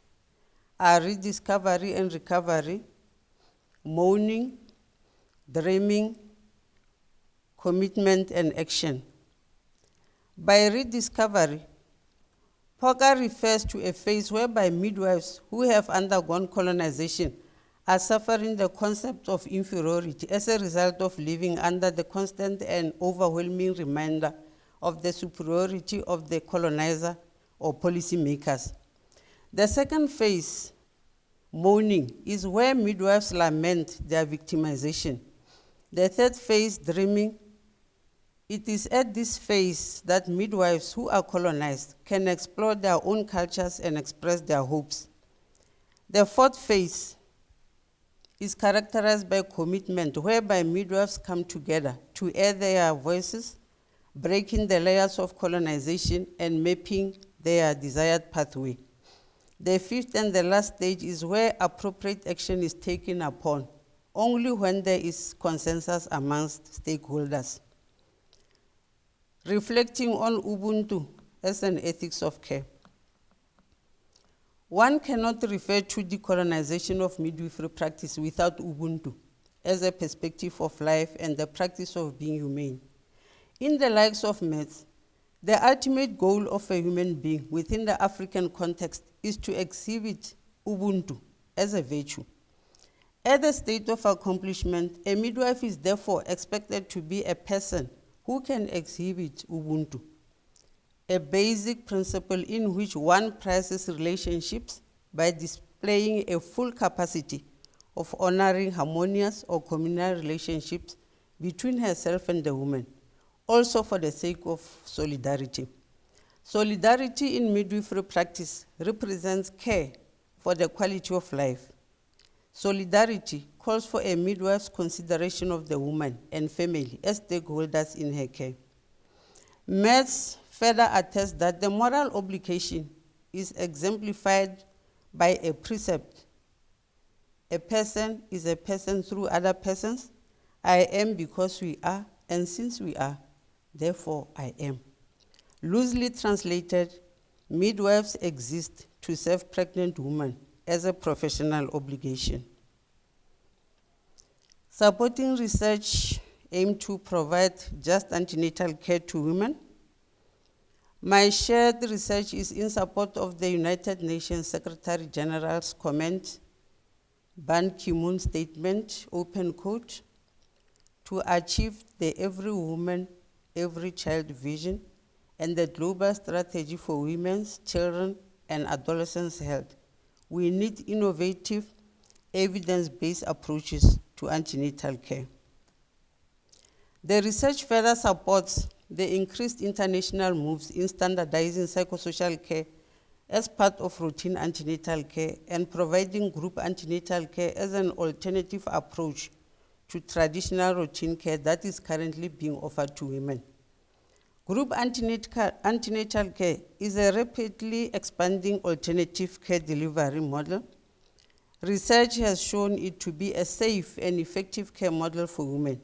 are rediscovery and recovery, mourning, dreaming, commitment, and action. By rediscovery, POCA refers to a phase whereby midwives who have undergone colonization are suffering the concept of inferiority as a result of living under the constant and overwhelming reminder of the superiority of the colonizer or policymakers. The second phase, mourning, is where midwives lament their victimization. The third phase, dreaming, it is at this phase that midwives who are colonized can explore their own cultures and express their hopes. The fourth phase is characterized by commitment, whereby midwives come together to air their voices, breaking the layers of colonization and mapping their desired pathway. The fifth and the last stage is where appropriate action is taken upon, only when there is consensus amongst stakeholders. Reflecting on Ubuntu as an ethics of care. One cannot refer to decolonization of midwifery practice without Ubuntu as a perspective of life and the practice of being humane. In the likes of maths, the ultimate goal of a human being within the African context is to exhibit Ubuntu as a virtue. At the state of accomplishment, a midwife is therefore expected to be a person who can exhibit Ubuntu, a basic principle in which one prizes relationships by displaying a full capacity of honoring harmonious or communal relationships between herself and the woman, also for the sake of solidarity. Solidarity in midwifery practice represents care for the quality of life. Solidarity calls for a midwife's consideration of the woman and family as stakeholders in her care. Maths further attests that the moral obligation is exemplified by a precept. A person is a person through other persons. I am because we are, and since we are, therefore I am. Loosely translated, midwives exist to serve pregnant women as a professional obligation. Supporting research aimed to provide just antenatal care to women. My shared research is in support of the United Nations Secretary General's comment, Ban Ki-moon statement, open quote, to achieve the every woman, every child vision and the global strategy for women's, children, and adolescents' health. We need innovative, evidence-based approaches to antenatal care. The research further supports the increased international moves in standardizing psychosocial care as part of routine antenatal care and providing group antenatal care as an alternative approach to traditional routine care that is currently being offered to women. Group antenatal care is a rapidly expanding alternative care delivery model. Research has shown it to be a safe and effective care model for women.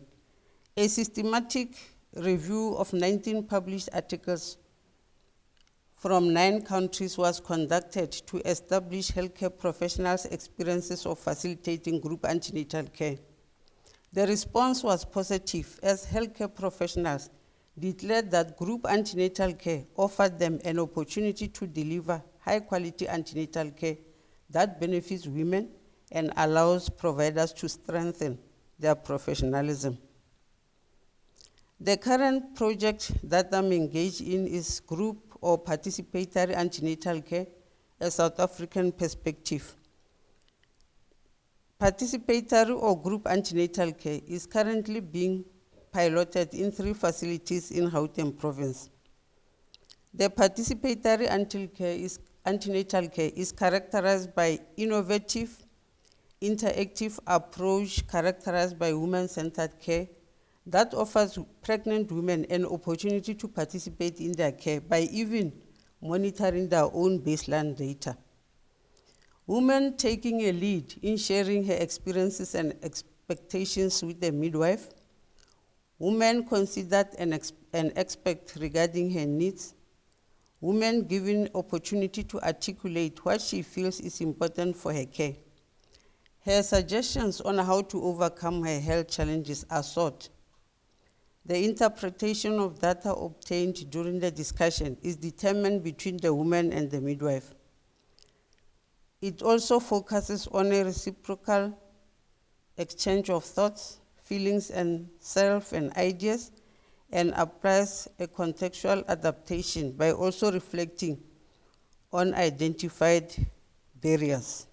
A systematic review of 19 published articles from 9 countries was conducted to establish healthcare professionals' experiences of facilitating group antenatal care. The response was positive as healthcare professionals declared that group antenatal care offered them an opportunity to deliver high-quality antenatal care that benefits women and allows providers to strengthen their professionalism. The current project that I'm engaged in is group or participatory antenatal care, a South African perspective. Participatory or group antenatal care is currently being piloted in 3 facilities in Gauteng province. The participatory antenatal care is characterized by innovative, interactive approach characterized by women-centered care that offers pregnant women an opportunity to participate in their care by even monitoring their own baseline data. Women taking a lead in sharing her experiences and expectations with the midwife. Women considered an expert regarding her needs. Women given opportunity to articulate what she feels is important for her care. Her suggestions on how to overcome her health challenges are sought. The interpretation of data obtained during the discussion is determined between the woman and the midwife. It also focuses on a reciprocal exchange of thoughts, feelings, and self and ideas, and applies a contextual adaptation by also reflecting on identified barriers.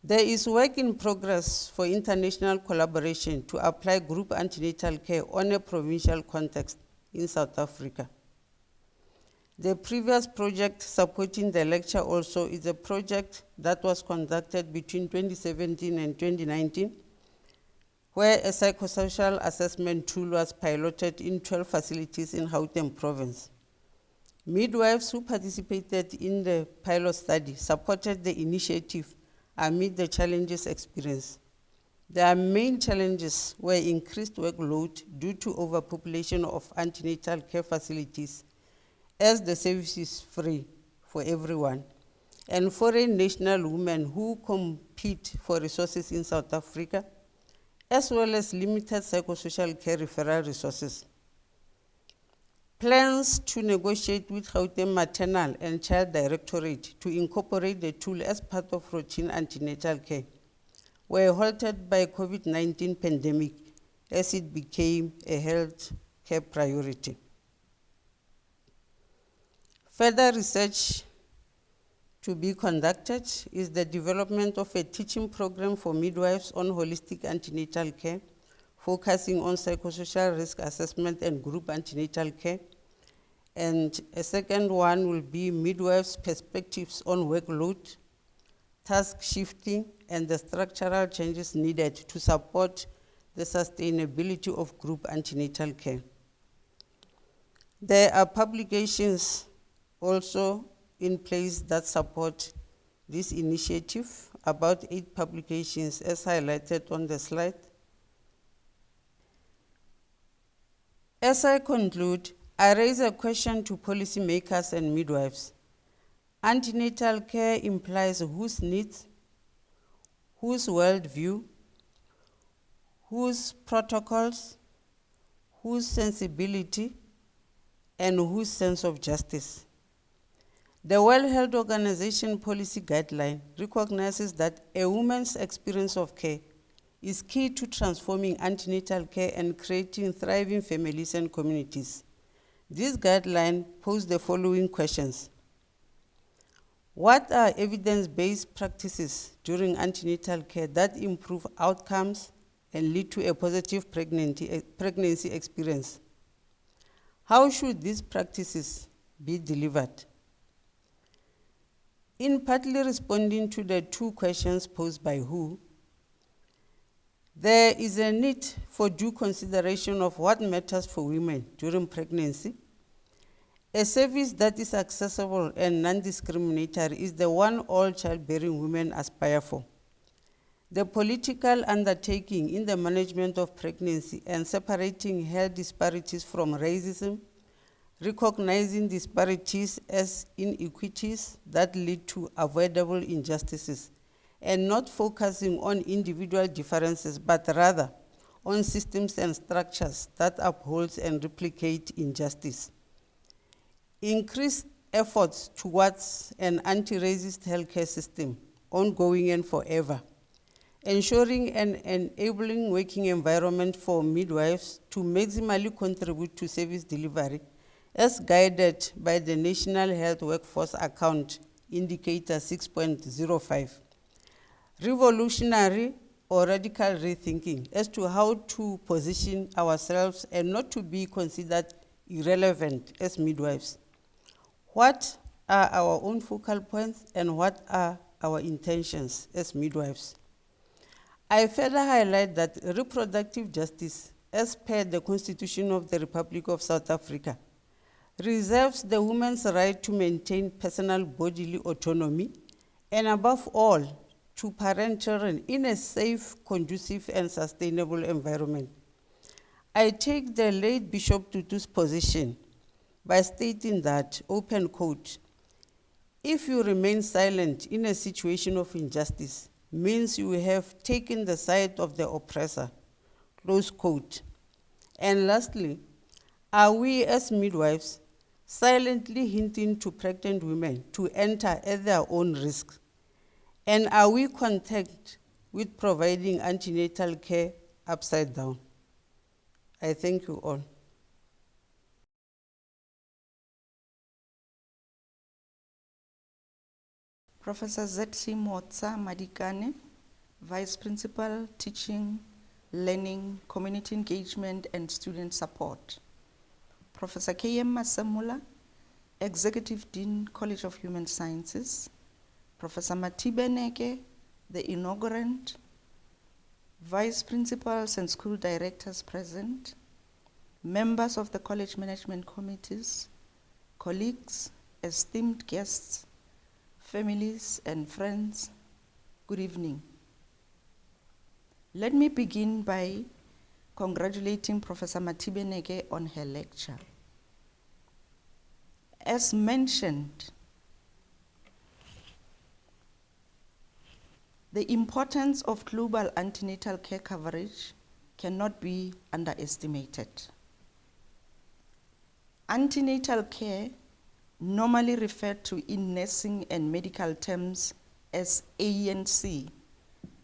There is work in progress for international collaboration to apply group antenatal care on a provincial context in South Africa. The previous project supporting the lecture also is a project that was conducted between 2017 and 2019 where a psychosocial assessment tool was piloted in 12 facilities in Gauteng province. Midwives who participated in the pilot study supported the initiative amid the challenges experienced. Their main challenges were increased workload due to overpopulation of antenatal care facilities, as the service is free for everyone, and foreign national women who compete for resources in South Africa, as well as limited psychosocial care referral resources. Plans to negotiate with Gauteng Maternal and Child Directorate to incorporate the tool as part of routine antenatal care were halted by COVID-19 pandemic as it became a health care priority. Further research to be conducted is the development of a teaching program for midwives on holistic antenatal care, focusing on psychosocial risk assessment and group antenatal care. And a second one will be midwives' perspectives on workload, task shifting, and the structural changes needed to support the sustainability of group antenatal care. There are publications also in place that support this initiative, about 8 publications as highlighted on the slide. As I conclude, I raise a question to policymakers and midwives. Antenatal care implies whose needs, whose worldview, whose protocols, whose sensibility, and whose sense of justice. The World Health Organization policy guideline recognizes that a woman's experience of care is key to transforming antenatal care and creating thriving families and communities. This guideline poses the following questions. What are evidence-based practices during antenatal care that improve outcomes and lead to a positive pregnancy experience? How should these practices be delivered? In partly responding to the 2 questions posed by WHO, there is a need for due consideration of what matters for women during pregnancy. A service that is accessible and non-discriminatory is the one all childbearing women aspire for. The political undertaking in the management of pregnancy and separating health disparities from racism, recognizing disparities as inequities that lead to avoidable injustices, and not focusing on individual differences, but rather on systems and structures that uphold and replicate injustice. Increased efforts towards an anti-racist healthcare system, ongoing and forever. Ensuring an enabling working environment for midwives to maximally contribute to service delivery, as guided by the National Health Workforce Account Indicator 6.05. Revolutionary or radical rethinking as to how to position ourselves and not to be considered irrelevant as midwives. What are our own focal points and what are our intentions as midwives? I further highlight that reproductive justice, as per the Constitution of the Republic of South Africa, reserves the woman's right to maintain personal bodily autonomy and above all, to parent children in a safe, conducive, and sustainable environment. I take the late Bishop Tutu's position by stating that, open quote, if you remain silent in a situation of injustice, means you have taken the side of the oppressor, close quote. And lastly, are we as midwives silently hinting to pregnant women to enter at their own risk? And are we content with providing antenatal care upside down? I thank you all. Professor Z.C. Motsa Madikane, Vice Principal, Teaching, Learning, Community Engagement, and Student Support. Professor K.M. Masamula, Executive Dean, College of Human Sciences. Professor Mathibe Neke, the inaugurant, vice principals and school directors present, members of the college management committees, colleagues, esteemed guests, families and friends, good evening. Let me begin by congratulating Professor Mathibe Neke on her lecture. As mentioned, the importance of global antenatal care coverage cannot be underestimated. Antenatal care, normally referred to in nursing and medical terms as ANC,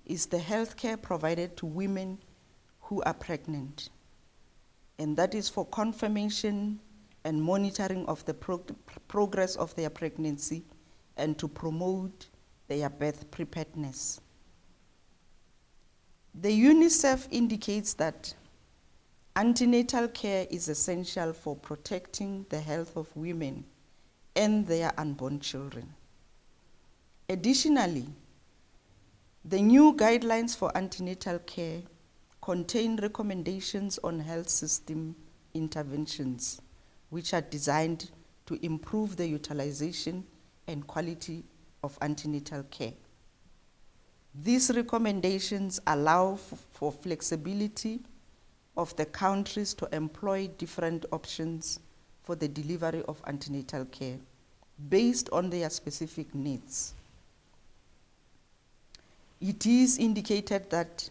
is the health care provided to women who are pregnant. And that is for confirmation and monitoring of the progress of their pregnancy and to promote their birth preparedness. The UNICEF indicates that antenatal care is essential for protecting the health of women and their unborn children. Additionally, the new guidelines for antenatal care contain recommendations on health system interventions, which are designed to improve the utilization and quality of antenatal care. These recommendations allow for flexibility of the countries to employ different options for the delivery of antenatal care based on their specific needs. It is indicated that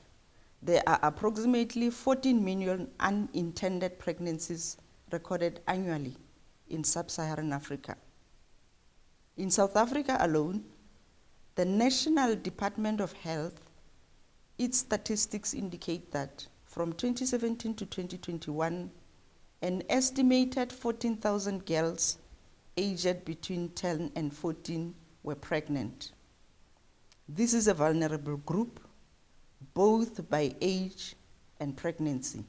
there are approximately 14 million unintended pregnancies recorded annually in sub-Saharan Africa. In South Africa alone, the National Department of Health, its statistics indicate that from 2017 to 2021, an estimated 14,000 girls aged between 10 and 14 were pregnant. This is a vulnerable group, both by age and pregnancy.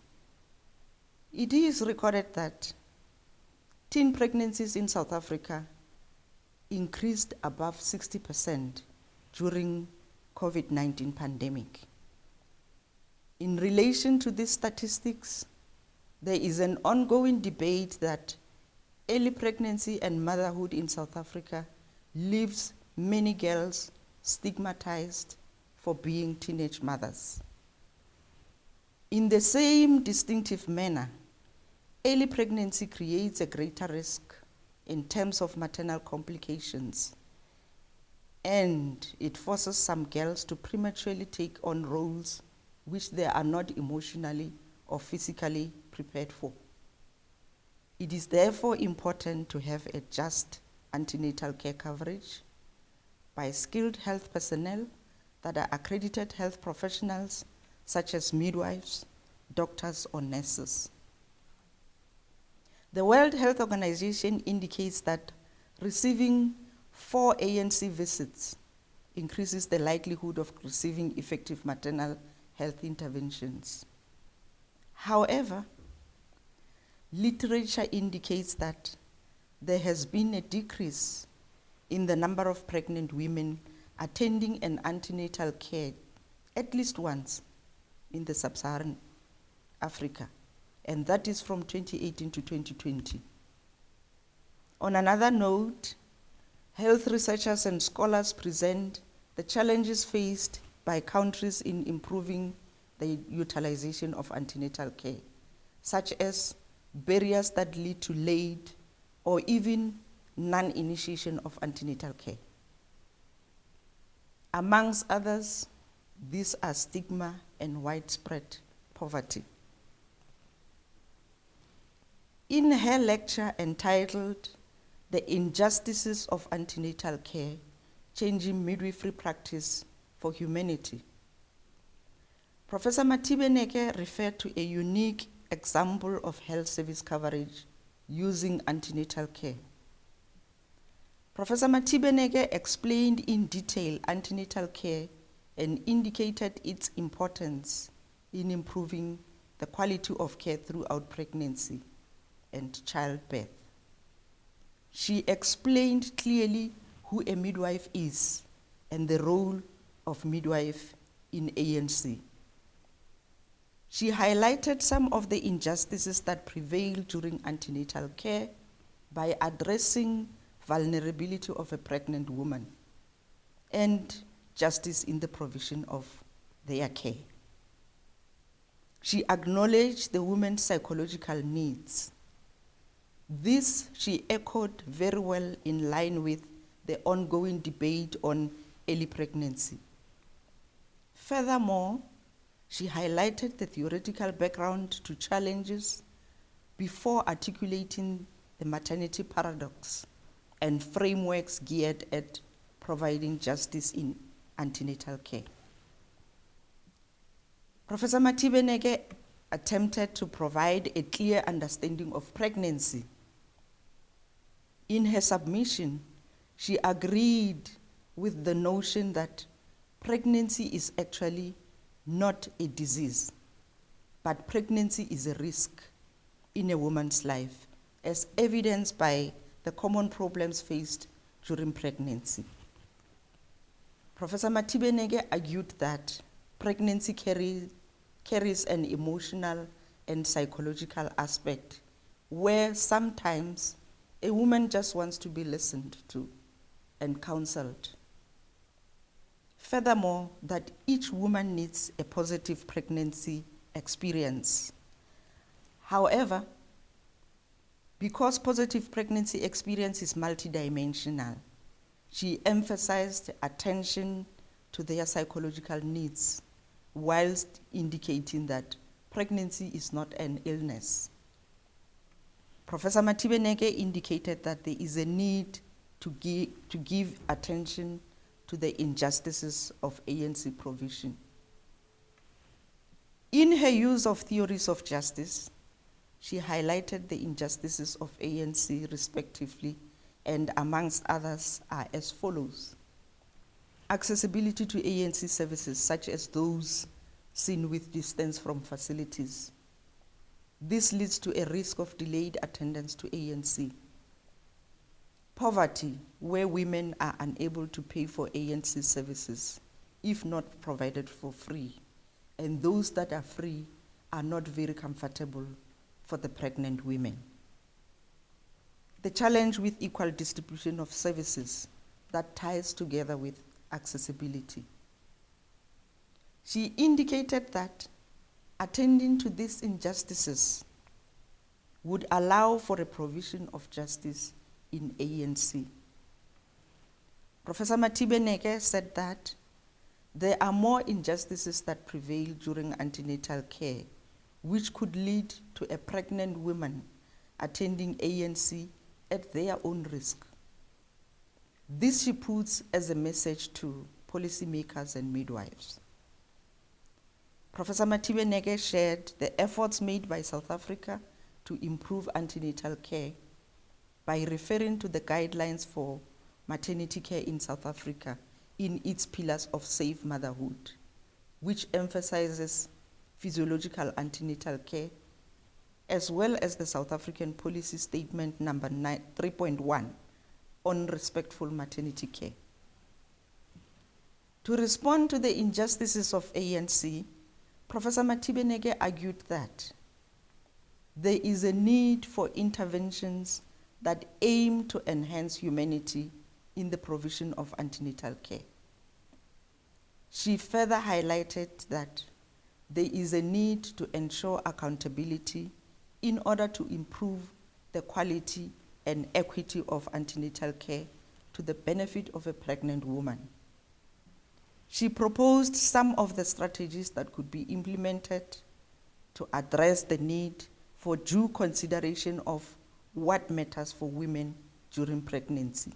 It is recorded that teen pregnancies in South Africa increased above 60% during COVID-19 pandemic. In relation to these statistics, there is an ongoing debate that early pregnancy and motherhood in South Africa leaves many girls stigmatized for being teenage mothers. In the same distinctive manner, early pregnancy creates a greater risk in terms of maternal complications, and it forces some girls to prematurely take on roles which they are not emotionally or physically prepared for. It is therefore important to have a just antenatal care coverage by skilled health personnel that are accredited health professionals such as midwives, doctors, or nurses. The World Health Organization indicates that receiving 4 ANC visits increases the likelihood of receiving effective maternal health interventions. However, literature indicates that there has been a decrease in the number of pregnant women attending an antenatal care at least once in the sub-Saharan Africa, and that is from 2018 to 2020. On another note, health researchers and scholars present the challenges faced by countries in improving the utilization of antenatal care, such as barriers that lead to late or even non-initiation of antenatal care. Amongst others, these are stigma and widespread poverty. In her lecture entitled "The Injustices of Antenatal Care, Changing Midwifery Practice for Humanity," Professor Mathibe Neke referred to a unique example of health service coverage using antenatal care. Professor Mathibe Neke explained in detail antenatal care and indicated its importance in improving the quality of care throughout pregnancy and childbirth. She explained clearly who a midwife is and the role of midwife in ANC. She highlighted some of the injustices that prevail during antenatal care by addressing vulnerability of a pregnant woman and justice in the provision of their care. She acknowledged the woman's psychological needs. This she echoed very well in line with the ongoing debate on early pregnancy. Furthermore, she highlighted the theoretical background to challenges before articulating the maternity paradox and frameworks geared at providing justice in antenatal care. Professor Mathibe Neke attempted to provide a clear understanding of pregnancy. In her submission, she agreed with the notion that pregnancy is actually not a disease, but pregnancy is a risk in a woman's life, as evidenced by the common problems faced during pregnancy. Professor Mathibe Neke argued that pregnancy carries an emotional and psychological aspect where sometimes a woman just wants to be listened to and counseled. Furthermore, that each woman needs a positive pregnancy experience. However, because positive pregnancy experience is multidimensional, she emphasized attention to their psychological needs, whilst indicating that pregnancy is not an illness. Professor Mathibe Neke indicated that there is a need to give attention to the injustices of ANC provision. In her use of theories of justice, she highlighted the injustices of ANC respectively, and amongst others are as follows. Accessibility to ANC services, such as those seen with distance from facilities. This leads to a risk of delayed attendance to ANC. Poverty, where women are unable to pay for ANC services, if not provided for free, and those that are free are not very comfortable for the pregnant women. The challenge with equal distribution of services that ties together with accessibility. She indicated that attending to these injustices would allow for a provision of justice in ANC. Professor Mathibe Neke said that there are more injustices that prevail during antenatal care, which could lead to a pregnant woman attending ANC at their own risk. This she puts as a message to policymakers and midwives. Professor Mathibe Neke shared the efforts made by South Africa to improve antenatal care by referring to the guidelines for maternity care in South Africa in its pillars of safe motherhood, which emphasizes physiological antenatal care, as well as the South African policy statement number 3.1 on respectful maternity care. To respond to the injustices of ANC, Professor Mathibe Neke argued that there is a need for interventions that aim to enhance humanity in the provision of antenatal care. She further highlighted that there is a need to ensure accountability in order to improve the quality and equity of antenatal care to the benefit of a pregnant woman. She proposed some of the strategies that could be implemented to address the need for due consideration of what matters for women during pregnancy.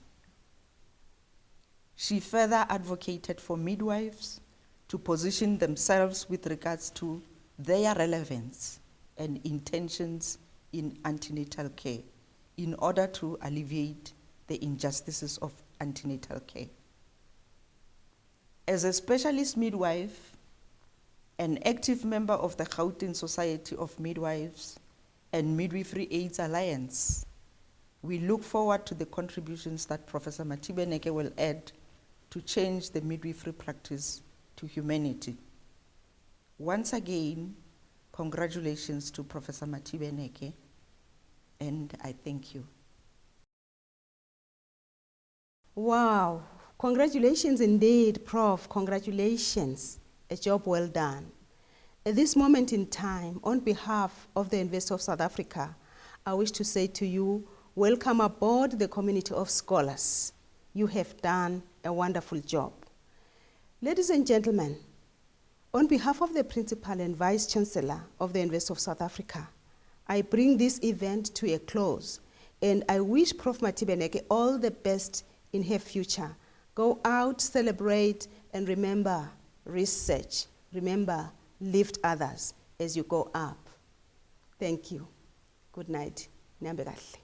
She further advocated for midwives to position themselves with regards to their relevance and intentions in antenatal care in order to alleviate the injustices of antenatal care. As a specialist midwife, an active member of the Gauteng Society of Midwives and Midwifery AIDS Alliance, we look forward to the contributions that Professor Mathibe Neke will add to change the midwifery practice to humanity. Once again, Congratulations to Professor Mathibe Neke, and I thank you. Wow, congratulations indeed, Prof. Congratulations. A job well done. At this moment in time, on behalf of the University of South Africa, I wish to say to you, welcome aboard the community of scholars. You have done a wonderful job. Ladies and gentlemen, on behalf of the Principal and Vice Chancellor of the University of South Africa, I bring this event to a close, and I wish Prof. Mathibe Neke all the best in her future. Go out, celebrate, and remember, research. Remember, lift others as you go up. Thank you. Good night. Nihambe kahle.